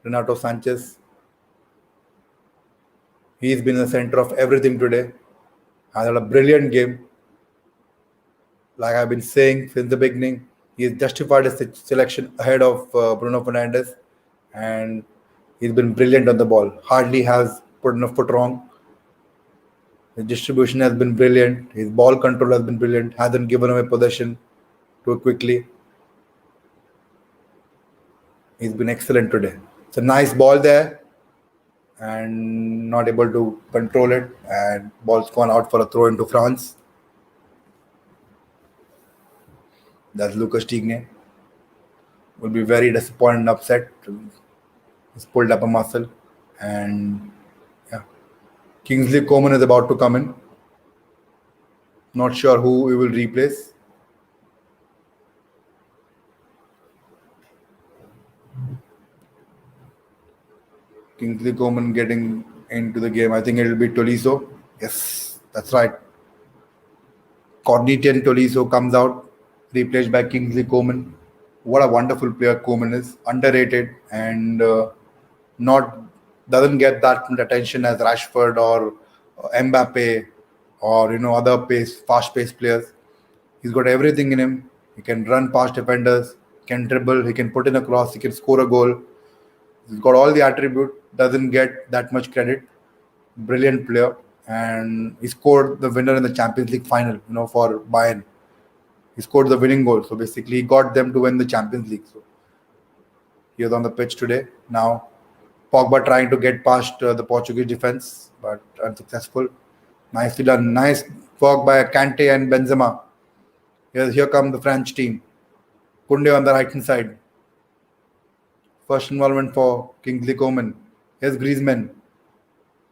Renato Sanchez. He's been in the center of everything today. Has had a brilliant game. Like I've been saying since the beginning, he has justified his selection ahead of Bruno Fernandes, and he's been brilliant on the ball. Hardly has put in a foot wrong. His distribution has been brilliant. His ball control has been brilliant. Hasn't given away possession too quickly. He's been excellent today. It's a nice ball there, and not able to control it, and ball's gone out for a throw into France. That's Lucas Digne. Will be very disappointed and upset. He's pulled up a muscle, and yeah, Kingsley Coman is about to come in. Not sure who he will replace. Kingsley Coman getting into the game. I think it will be Tolisso. Yes, that's right. Cornetian Tolisso comes out, replaced by Kingsley Coman. What a wonderful player Coman is. Underrated and not doesn't get that much attention as Rashford or Mbappe or other fast-paced players. He's got everything in him. He can run past defenders, can dribble, he can put in a cross, he can score a goal. He's got all the attribute. Doesn't get that much credit. Brilliant player, and he scored the winner in the Champions League final. For Bayern, he scored the winning goal. So basically, he got them to win the Champions League. So he was on the pitch today. Now, Pogba trying to get past the Portuguese defense, but unsuccessful. Nicely done. Nice work by Kante and Benzema. Here come the French team. Kunde on the right hand side. First involvement for Kingsley Coman. Here's Griezmann.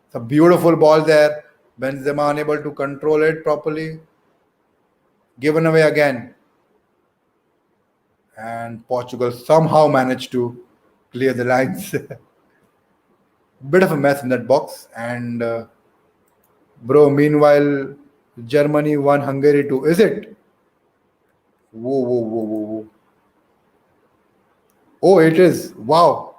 It's a beautiful ball there. Benzema unable to control it properly. Given away again. And Portugal somehow managed to clear the lines. Bit of a mess in that box. And meanwhile, Germany won Hungary too. Is it? Whoa, whoa, whoa, whoa, whoa. Oh, it is. Wow.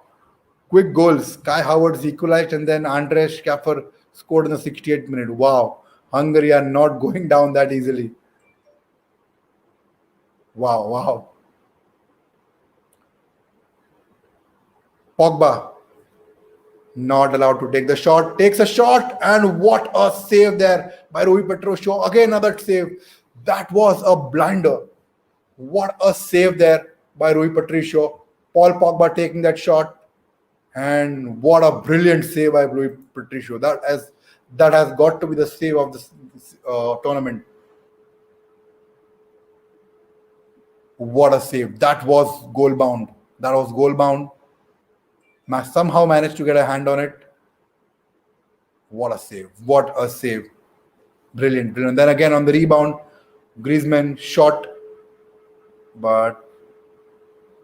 Quick goals. Kai Havertz equalized, and then Andres Schaffer scored in the 68th minute. Wow. Hungary are not going down that easily. Wow, wow. Pogba not allowed to take the shot. Takes a shot, and what a save there by Rui Patricio. Again, another save. That was a blinder. What a save there by Rui Patricio. Paul Pogba taking that shot. And what a brilliant save by Rui Patricio. That has got to be the save of this tournament. What a save. That was goal bound. Somehow managed to get a hand on it. What a save. What a save. Brilliant. Brilliant. Then again on the rebound, Griezmann shot, but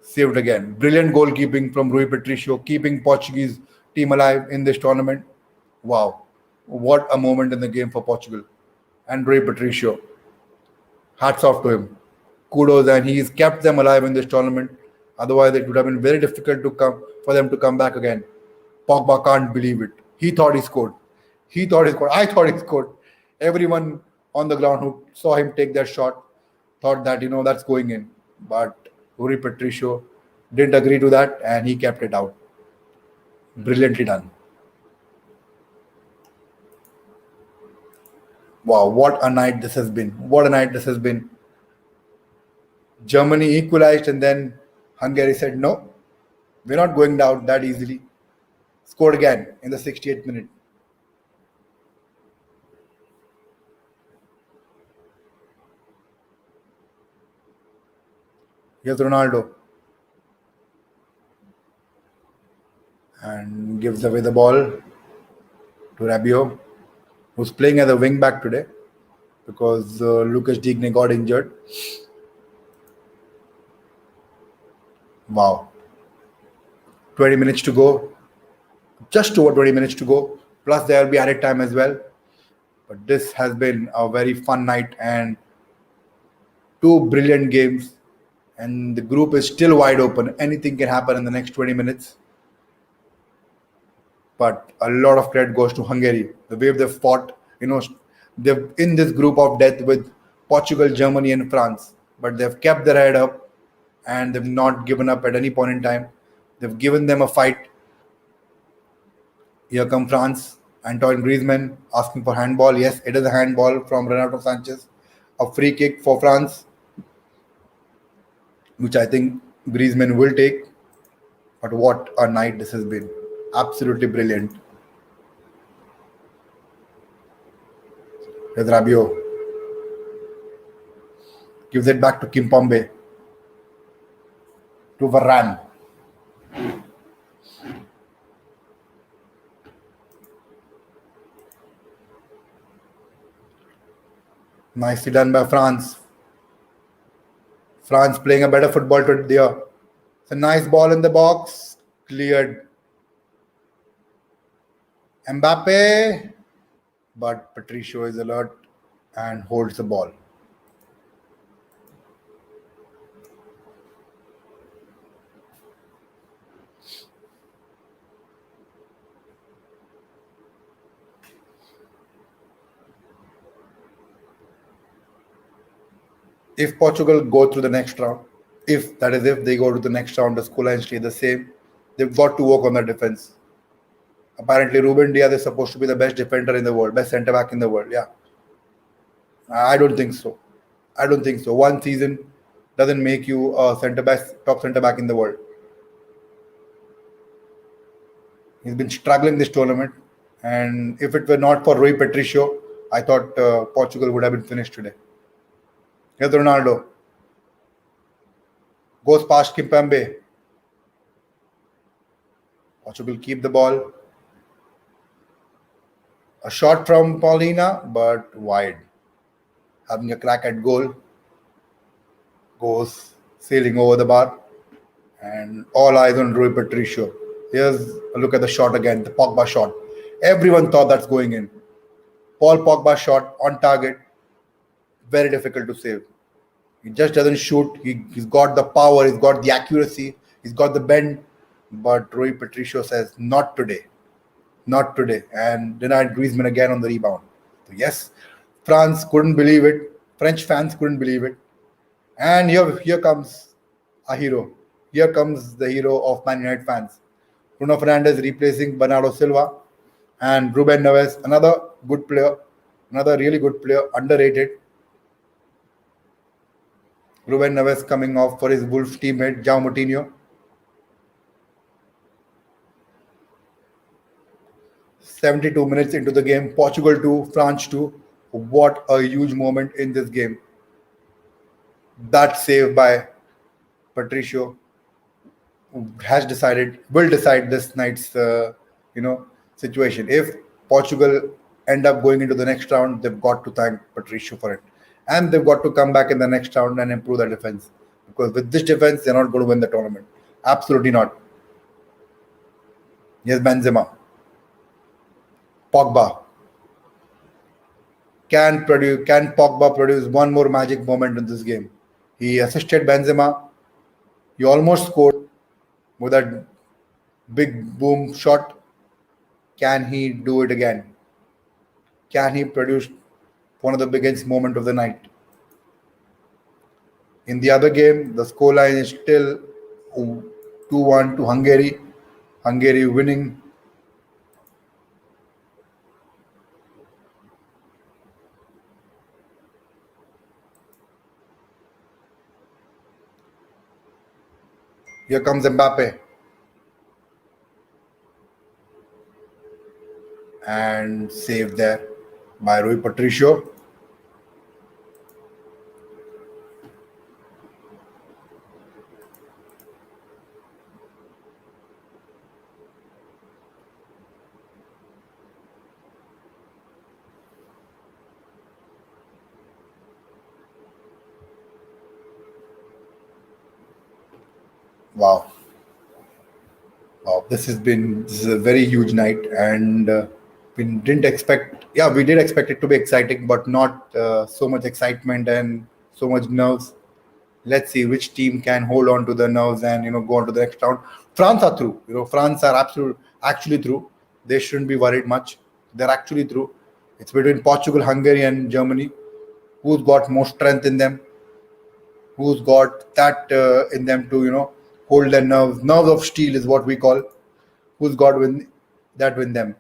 saved again. Brilliant goalkeeping from Rui Patricio, keeping Portuguese team alive in this tournament. Wow. What a moment in the game for Portugal. And Rui Patricio. Hats off to him. Kudos, and he's kept them alive in this tournament. Otherwise, it would have been very difficult for them to come back again. Pogba can't believe it. He thought he scored. I thought he scored. Everyone on the ground who saw him take that shot thought that, that's going in. But Rui Patricio didn't agree to that, and he kept it out. Brilliantly done. Wow, what a night this has been. Germany equalized, and then Hungary said, no, we're not going down that easily. Scored again in the 68th minute. Here's Ronaldo. And gives away the ball to Rabiot, who's playing as a wing back today because Lucas Digne got injured. Wow. 20 minutes to go. Just over 20 minutes to go. Plus there will be added time as well. But this has been a very fun night and two brilliant games. And the group is still wide open. Anything can happen in the next 20 minutes. But a lot of credit goes to Hungary. The way they've fought, they're in this group of death with Portugal, Germany, and France. But they've kept their head up and they've not given up at any point in time. They've given them a fight. Here come France. Antoine Griezmann asking for handball. Yes, it is a handball from Renato Sanchez. A free kick for France, which I think Griezmann will take. But what a night this has been. Absolutely brilliant. Here's Rabiot. Gives it back to Kimpembe. To Varane. Nicely done by France. France playing a better football to there. It's a nice ball in the box. Cleared. Mbappe. But Patricio is alert and holds the ball. If Portugal go through the next round, if they go to the next round, the scoreline stay the same, they've got to work on their defense. Apparently, Ruben Diaz is supposed to be the best defender in the world, best centre back in the world. Yeah, I don't think so. I don't think so. One season doesn't make you a top centre back in the world. He's been struggling this tournament, and if it were not for Rui Patricio, I thought Portugal would have been finished today. Here's Ronaldo. Goes past Kimpembe. Portugal keep the ball. A shot from Paulina, but wide. Having a crack at goal. Goes sailing over the bar. And all eyes on Rui Patricio. Here's a look at the shot again, the Pogba shot. Everyone thought that's going in. Paul Pogba shot on target. Very difficult to save. He just doesn't shoot. He's got the power, he's got the accuracy, he's got the bend. But Rui Patricio says, not today. Not today. And denied Griezmann again on the rebound. So yes, France couldn't believe it. French fans couldn't believe it. And here comes a hero. Here comes the hero of Man United fans. Bruno Fernandes replacing Bernardo Silva. And Ruben Neves, another good player. Another really good player, underrated. Ruben Neves coming off for his Wolves teammate, João Moutinho. 72 minutes into the game, Portugal 2, France 2. What a huge moment in this game. That save by Patricio will decide this night's situation. If Portugal end up going into the next round, they've got to thank Patricio for it. And they've got to come back in the next round and improve their defense. Because with this defense, they're not going to win the tournament. Absolutely not. Yes, Benzema. Pogba. Can Pogba produce one more magic moment in this game? He assisted Benzema. He almost scored with that big boom shot. Can he do it again? Can he produce one of the biggest moments of the night? In the other game, the scoreline is still 2-1 to Hungary. Hungary winning. Here comes Mbappe. And saved there by Rui Patricio. Wow. Wow. This is a very huge night, and We didn't expect, yeah, we did expect it to be exciting, but not so much excitement and so much nerves. Let's see which team can hold on to the nerves and go on to the next round. France are through. France are actually through. They shouldn't be worried much. They're actually through. It's between Portugal, Hungary, and Germany. Who's got more strength in them? Who's got that in them to hold their nerves? Nerves of steel is what we call. Who's got win them?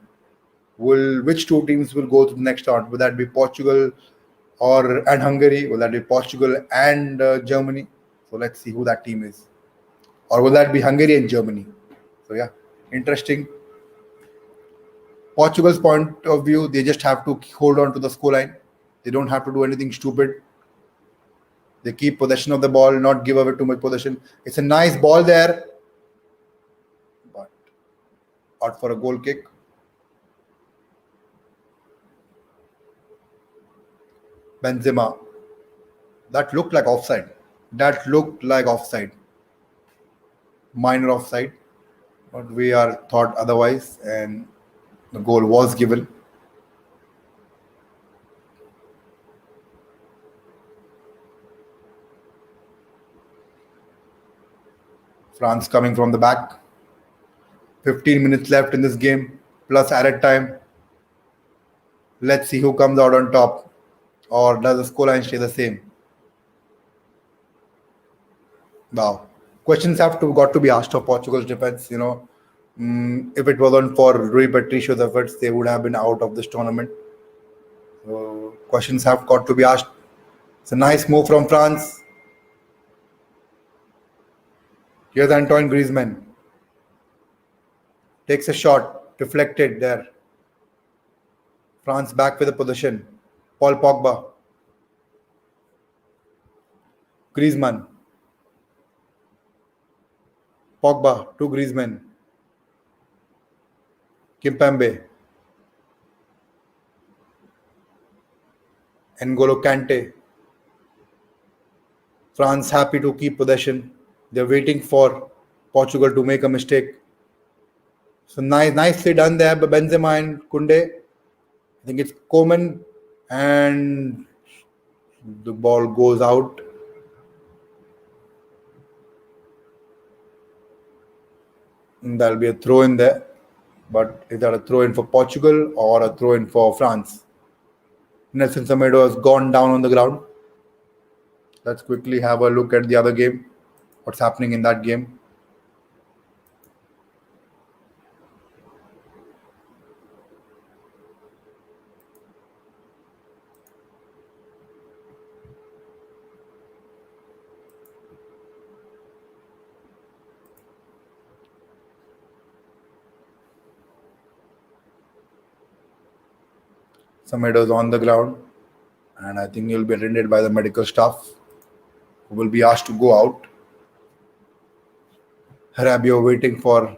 Will which two teams will go to the next round? Will that be Portugal and Hungary? Will that be Portugal and Germany? So let's see who that team is. Or will that be Hungary and Germany? So yeah, interesting. Portugal's point of view, they just have to hold on to the scoreline. They don't have to do anything stupid. They keep possession of the ball, not give away too much possession. It's a nice ball there, but out for a goal kick. Benzema. That looked like offside. That looked like offside. Minor offside. But we are thought otherwise, and the goal was given. France coming from the back. 15 minutes left in this game, plus added time. Let's see who comes out on top. Or does the scoreline stay the same? Wow. Questions got to be asked of Portugal's defense. If it wasn't for Rui Patricio's efforts, they would have been out of this tournament. So questions have got to be asked. It's a nice move from France. Here's Antoine Griezmann. Takes a shot, deflected there. France back with the possession. Paul Pogba. Griezmann. Pogba to Griezmann. Kimpembe. N'Golo Kante. France happy to keep possession. They're waiting for Portugal to make a mistake. So nicely done there by Benzema and Koundé. I think it's Coman, and the ball goes out. And there'll be a throw in there. But is that a throw in for Portugal or a throw in for France? Nelson Semedo has gone down on the ground. Let's quickly have a look at the other game. What's happening in that game? Semedo's on the ground, and I think he'll be attended by the medical staff, who will be asked to go out. Rabiot waiting for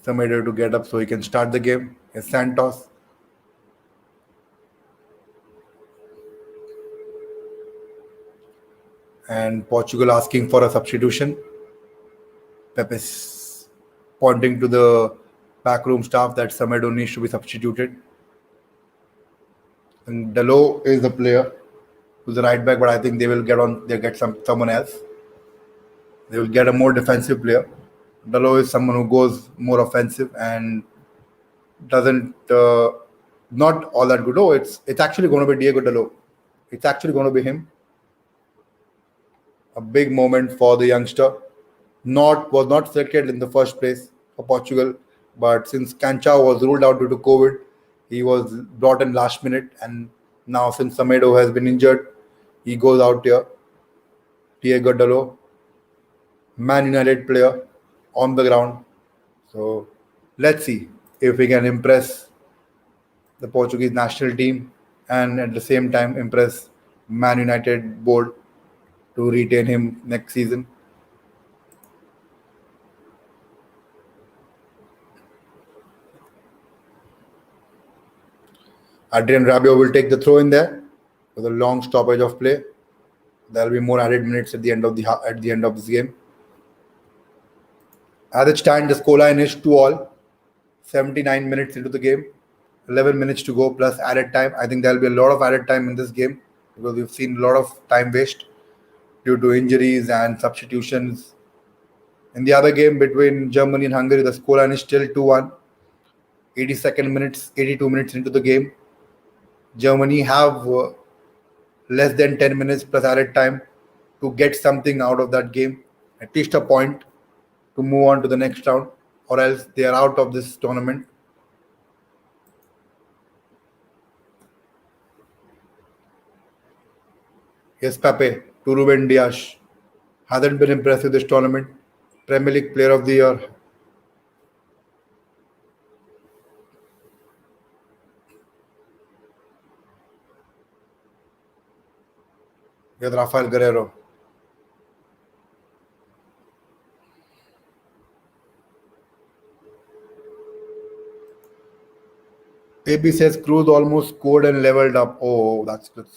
Semedo to get up so he can start the game. It's Santos. And Portugal asking for a substitution. Pepe's pointing to the backroom staff that Semedo needs to be substituted. And Dalot is the player who's the right back, but I think they will get someone else. They will get a more defensive player. Dalot is someone who goes more offensive and doesn't not all that good. Oh, it's actually going to be Diego Dalot. It's actually going to be him. A big moment for the youngster. Was not selected in the first place for Portugal, but since Cancha was ruled out due to COVID, he was brought in last minute, and now since Semedo has been injured, he goes out here. Diego Dalot, Man United player, on the ground. So let's see if we can impress the Portuguese national team and at the same time impress Man United board to retain him next season. Adrien Rabiot will take the throw in there with a long stoppage of play. There will be more added minutes at the end of this game. As it stands, the scoreline is 2 all. 79 minutes into the game, 11 minutes to go plus added time. I think there'll be a lot of added time in this game because we've seen a lot of time waste due to injuries and substitutions. In the other game between Germany and Hungary, the scoreline is still 2-1. 82nd minutes, 82 minutes into the game. Germany have less than 10 minutes plus added time to get something out of that game, at least a point to move on to the next round, or else they are out of this tournament. Yes, Pepe to Ruben Dias. Hasn't been impressive this tournament. Premier League Player of the Year. Yes, Rafael Guerrero. AB says Cruz almost scored and leveled up. Oh, that's good.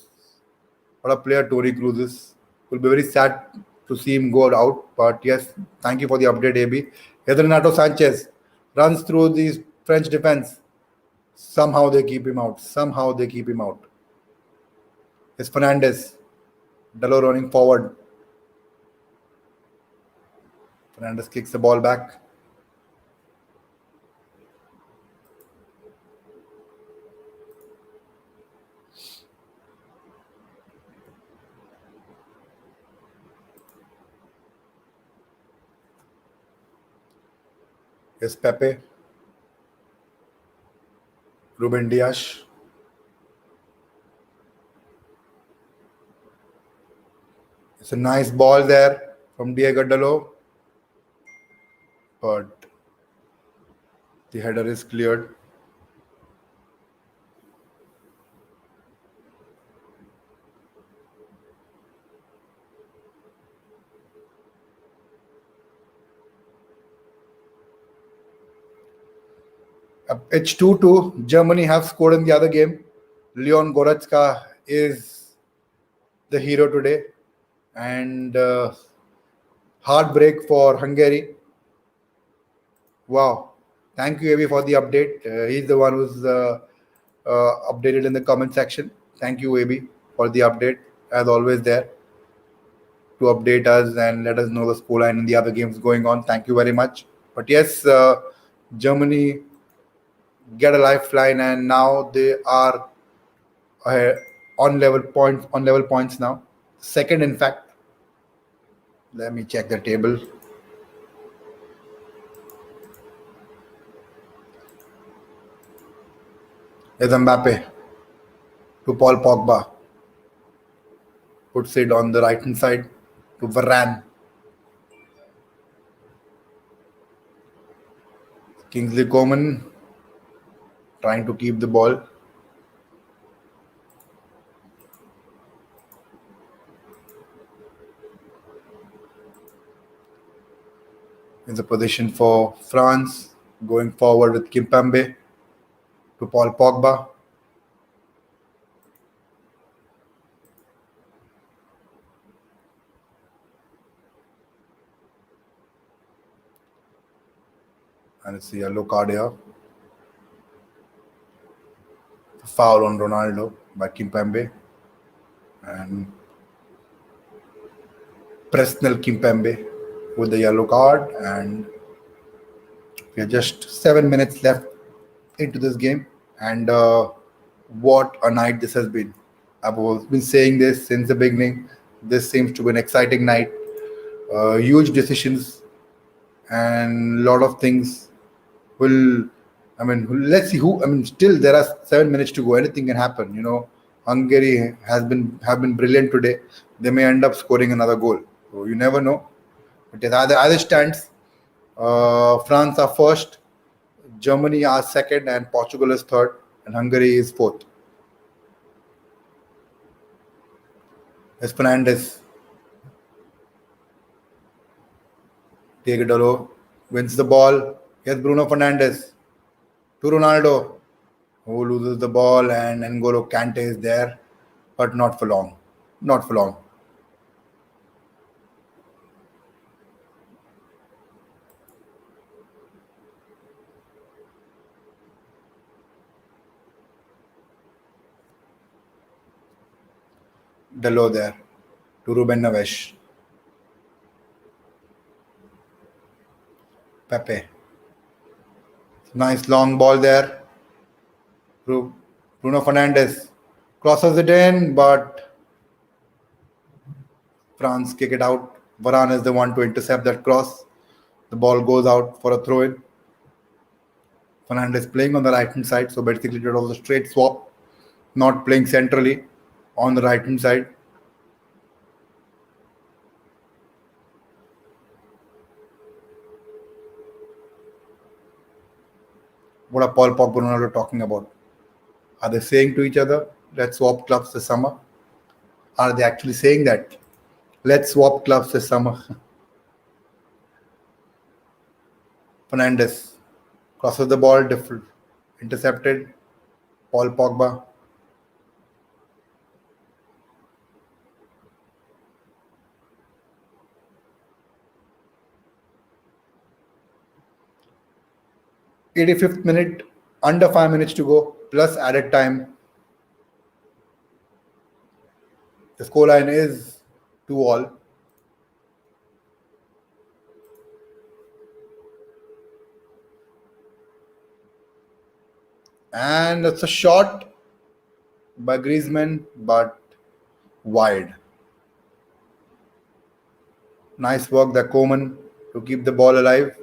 What a player Tony Cruz is. Will be very sad to see him go out. But yes, thank you for the update, AB. Yes, Renato Sanchez runs through the French defense. Somehow they keep him out. Somehow they keep him out. It's Fernandez. Delo running forward. Fernandez kicks the ball back. Yes, Pepe. Ruben Dias. It's a nice ball there from Diego Dalo. But the header is cleared. It's 2-2. Germany have scored in the other game. Leon Goretzka is the hero today. And heartbreak for Hungary. Wow. Thank you, Avi, for the update. He's the one who's updated in the comment section. Thank you, Avi, for the update. As always, there to update us and let us know the scoreline and the other games going on. Thank you very much. But yes, Germany get a lifeline, and now they are uh, on level points now. Second, in fact. Let me check the table. There's Mbappe to Paul Pogba. Puts it on the right hand side to Varane. Kingsley Coman trying to keep the ball. In the position for France, going forward with Kimpembe to Paul Pogba. And it's a yellow card here. Foul on Ronaldo by Kimpembe. And Presnel Kimpembe with the yellow card. And we are just 7 minutes left into this game. And what a night this has been. I've been saying this since the beginning. This seems to be an exciting night. Huge decisions and a lot of things will. I mean, let's see who. I mean, still there are 7 minutes to go. Anything can happen. Hungary have been brilliant today. They may end up scoring another goal. So you never know. But as it stands, France are first, Germany are second, and Portugal is third, and Hungary is fourth. Es Fernandez. Diego Dalo wins the ball. Yes, Bruno Fernandes to Ronaldo, who loses the ball, and N'Golo Kante is there, but not for long. Not for long. Delo there to Ruben Neves. Pepe. Nice long ball there. Bruno Fernandes crosses it in, but France kick it out. Varane is the one to intercept that cross. The ball goes out for a throw in. Fernandes playing on the right hand side, so basically it was a straight swap, not playing centrally on the right hand side. What are Paul Pogba and Ronaldo talking about? Are they saying to each other, let's swap clubs this summer? Are they actually saying that? Let's swap clubs this summer. Fernandes crosses the ball, intercepted. Paul Pogba. '85th minute, under 5 minutes to go, plus added time. The scoreline is 2-all. And it's a shot by Griezmann, but wide. Nice work by Coman to keep the ball alive,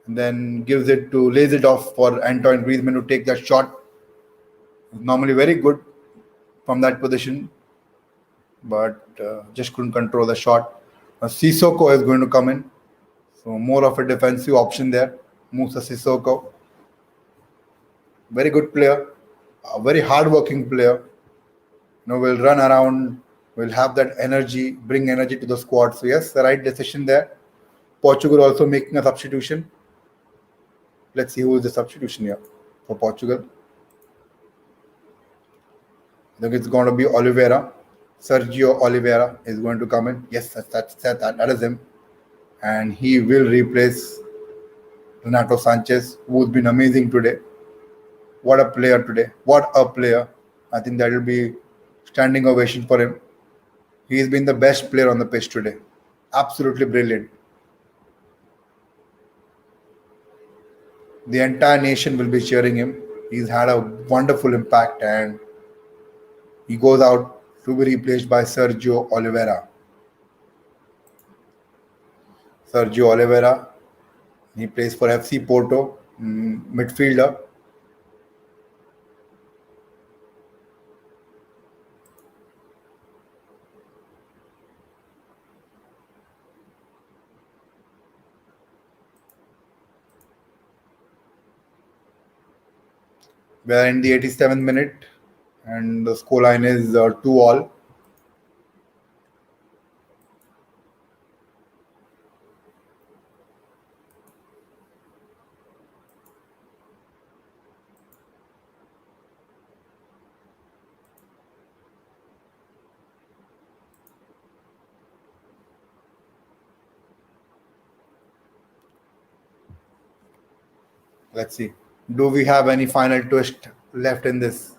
and then lays it off for Antoine Griezmann to take that shot. Normally very good from that position, but just couldn't control the shot. Sissoko is going to come in, so more of a defensive option there. Musa Sissoko, very good player, a very hard-working player. Will run around, will have that energy, bring energy to the squad. So yes, the right decision there. Portugal also making a substitution. Let's see who is the substitution here for Portugal. I think it's going to be Oliveira. Sergio Oliveira is going to come in. Yes, that is him. And he will replace Renato Sanchez, who's been amazing today. What a player today. What a player. I think that will be standing ovation for him. He's been the best player on the pitch today. Absolutely brilliant. The entire nation will be cheering him. He's had a wonderful impact, and he goes out to be replaced by Sergio Oliveira. Sergio Oliveira, he plays for FC Porto, midfielder. We are in the 87th minute, and the scoreline is 2-all. Let's see. Do we have any final twist left in this?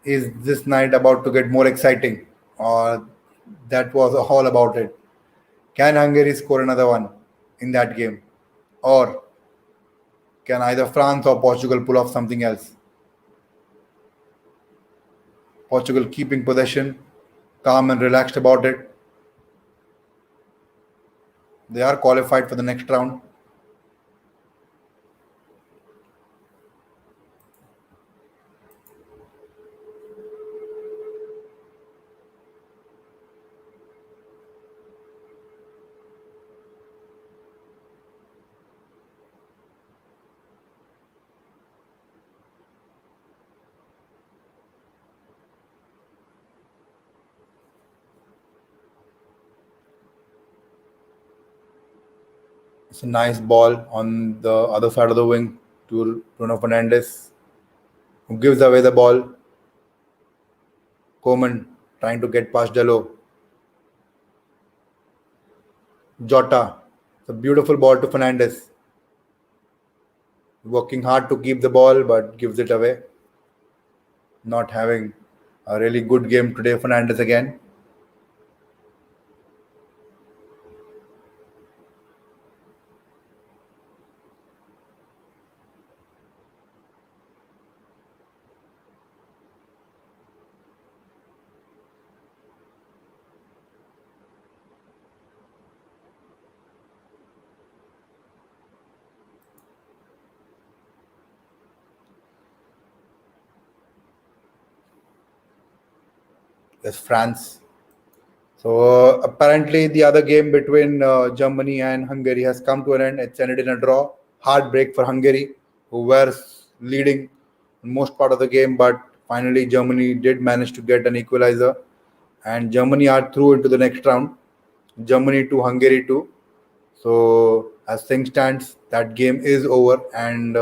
Is this night about to get more exciting? Or that was all about it? Can Hungary score another one in that game? Or can either France or Portugal pull off something else? Portugal keeping possession, calm and relaxed about it. They are qualified for the next round. It's a nice ball on the other side of the wing to Bruno Fernandes, who gives away the ball. Coman trying to get past Delo. Jota. It's a beautiful ball to Fernandes, working hard to keep the ball but gives it away. Not having a really good game today. Fernandes again. Yes, France. So apparently, the other game between Germany and Hungary has come to an end. It's ended in a draw. Heartbreak for Hungary, who were leading most part of the game, but finally Germany did manage to get an equalizer, and Germany are through into the next round. Germany to Hungary too. So as things stands, that game is over, and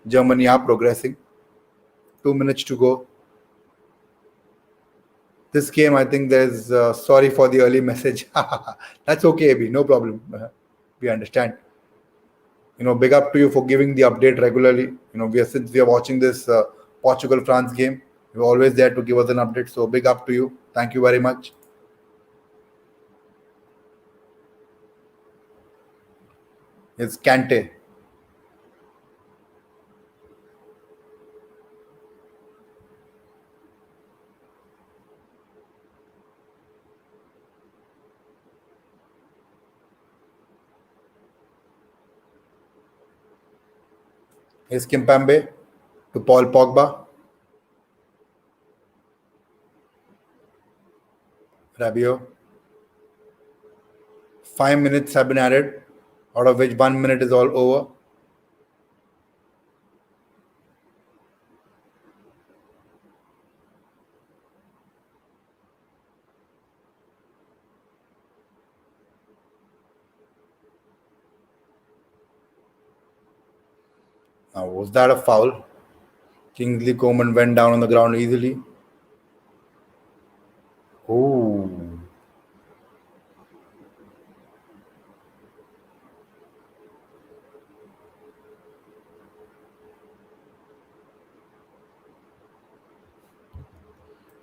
Germany are progressing. 2 minutes to go. This game, I think there's sorry for the early message. That's okay, Abhi, no problem. We understand. Big up to you for giving the update regularly. Since we are watching this Portugal France game, you're always there to give us an update. So big up to you. Thank you very much. It's Kante. It's Kimpembe to Paul Pogba. Rabiot. 5 minutes have been added, out of which 1 minute is all over. Now, was that a foul? Kingsley Coman went down on the ground easily. Oh.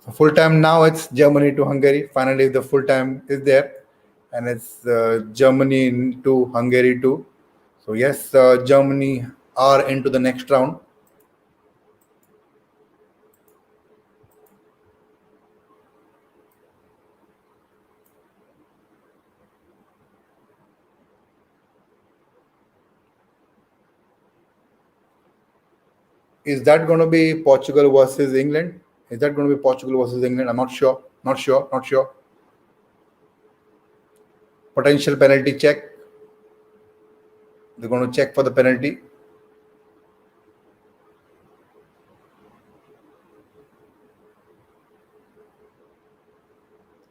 So full time now, it's Germany to Hungary. Finally, the full time is there, and it's Germany to Hungary too. So yes, Germany are into the next round. Is that going to be Portugal versus England? Is that going to be Portugal versus England? I'm not sure. Not sure. Not sure. Potential penalty check. They're going to check for the penalty.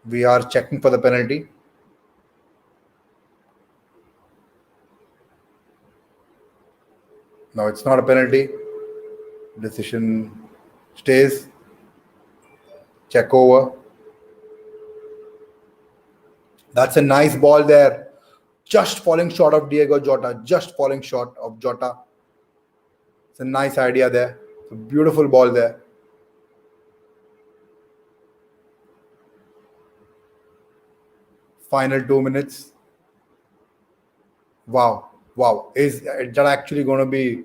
We are checking for the penalty. No, it's not a penalty. Decision stays. Check over. That's a nice ball there. Just falling short of Diego Jota. Just falling short of Jota. It's a nice idea there. It's a beautiful ball there. Final 2 minutes. Wow. Wow. Is that actually going to be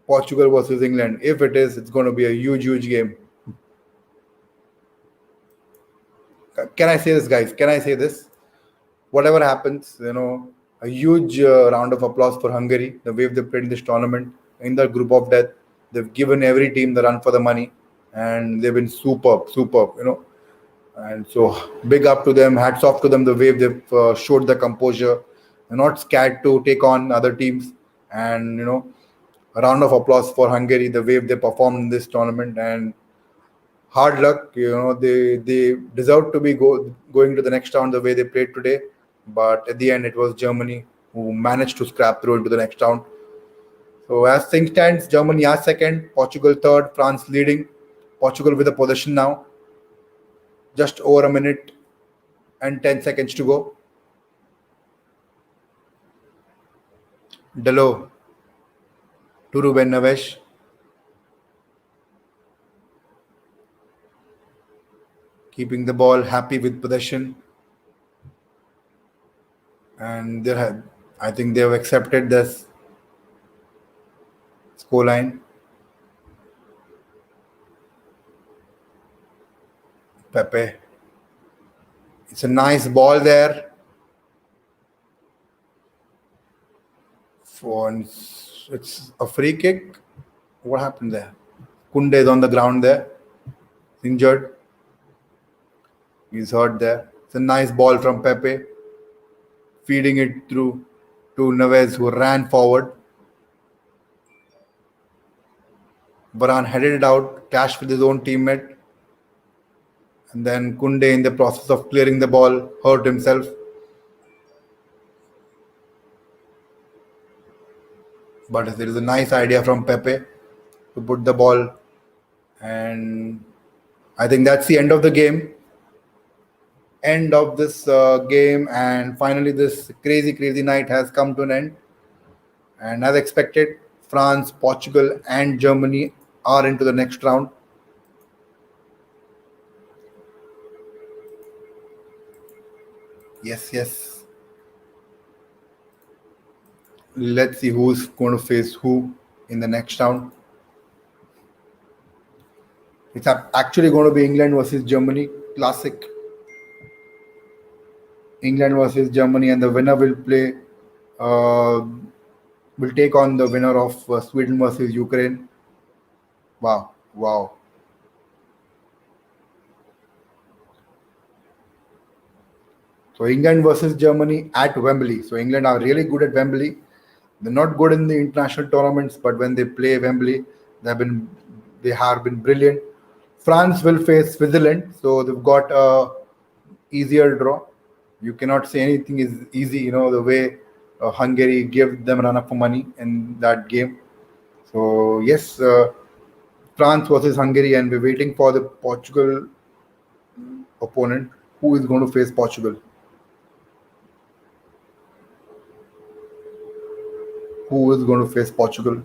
Portugal versus England? If it is, it's going to be a huge, huge game. Can I say this, guys? Can I say this? Whatever happens, a huge round of applause for Hungary, the way they played in this tournament in the group of death. They've given every team the run for the money, and they've been superb, superb. And so big up to them, hats off to them, the way they've showed the composure. They're not scared to take on other teams. And, a round of applause for Hungary, the way they performed in this tournament. And hard luck, they deserve to be going to the next round the way they played today. But at the end, it was Germany who managed to scrap through into the next round. So as things stands, Germany are second, Portugal third, France leading. Portugal with a possession now. Just over a minute and 10 seconds to go. Delo. to Ruben Neves. Keeping the ball, happy with possession. And I think they have accepted this scoreline. Pepe. It's a nice ball there. It's a free kick. What happened there? Kunde is on the ground there, injured. He's hurt there. It's a nice ball from Pepe, feeding it through to Neves, who ran forward. Varane headed it out, clashed with his own teammate. And then Kunde, in the process of clearing the ball, hurt himself. But there is a nice idea from Pepe to put the ball. And I think that's the end of the game. End of this game. And finally, this crazy night has come to an end. And as expected, France, Portugal, and Germany are into the next round. Yes. Let's see who's going to face who in the next round. It's actually going to be England versus Germany. Classic. England versus Germany, and the winner will play. Will take on the winner of Sweden versus Ukraine. Wow. So England versus Germany at Wembley. So England are really good at Wembley. They're not good in the international tournaments, but when they play Wembley, they have been brilliant. France will face Switzerland, so they've got a easier draw. You cannot say anything is easy, the way Hungary gave them run up for money in that game. So yes, France versus Hungary, and we're waiting for the Portugal opponent. Who is going to face Portugal? Who is going to face Portugal?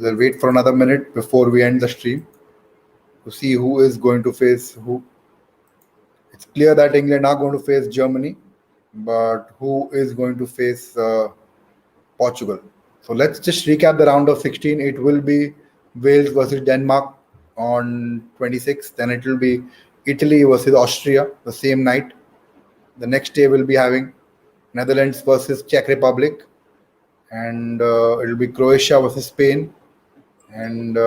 We'll wait for another minute before we end the stream to see who is going to face who. It's clear that England are going to face Germany, but who is going to face Portugal? So let's just recap the round of 16. It will be Wales versus Denmark on 26th. Then it will be Italy versus Austria the same night. The next day we'll be having Netherlands versus Czech Republic, and it will be Croatia versus Spain, and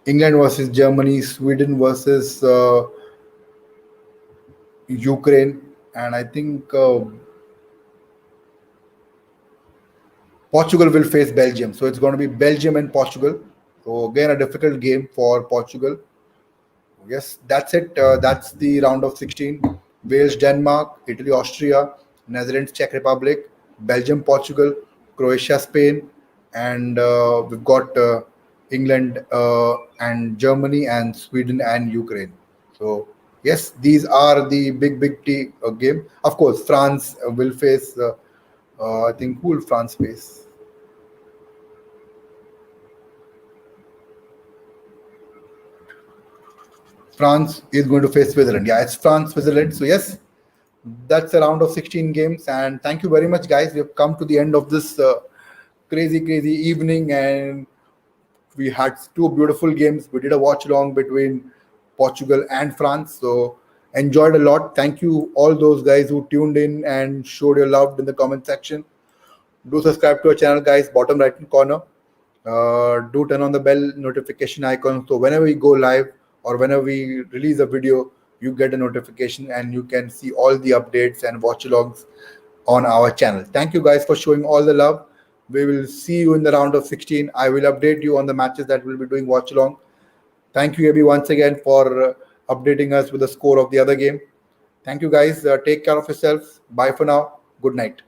England versus Germany, Sweden versus Ukraine, and I think Portugal will face Belgium. So it's going to be Belgium and Portugal. So again, a difficult game for Portugal. Yes, that's it. That's the round of 16. Wales, Denmark, Italy, Austria, Netherlands, Czech Republic, Belgium, Portugal, Croatia, Spain, and we've got England and Germany and Sweden and Ukraine. So yes, these are the big game. Of course, France will face. I think who will France face? France is going to face Switzerland. Yeah, it's France, Switzerland. So yes, that's a round of 16 games. And thank you very much, guys. We have come to the end of this crazy evening, and we had two beautiful games. We did a watch along between Portugal and France. So enjoyed a lot. Thank you all those guys who tuned in and showed your love in the comment section. Do subscribe to our channel, guys. Bottom right hand corner. Do turn on the bell notification icon, so whenever we go live or whenever we release a video, you get a notification and you can see all the updates and watch alongs on our channel. Thank you guys for showing all the love. We will see you in the round of 16. I will update you on the matches that we'll be doing watch along. Thank you, Abby, once again for updating us with the score of the other game. Thank you, guys. Take care of yourselves. Bye for now. Good night.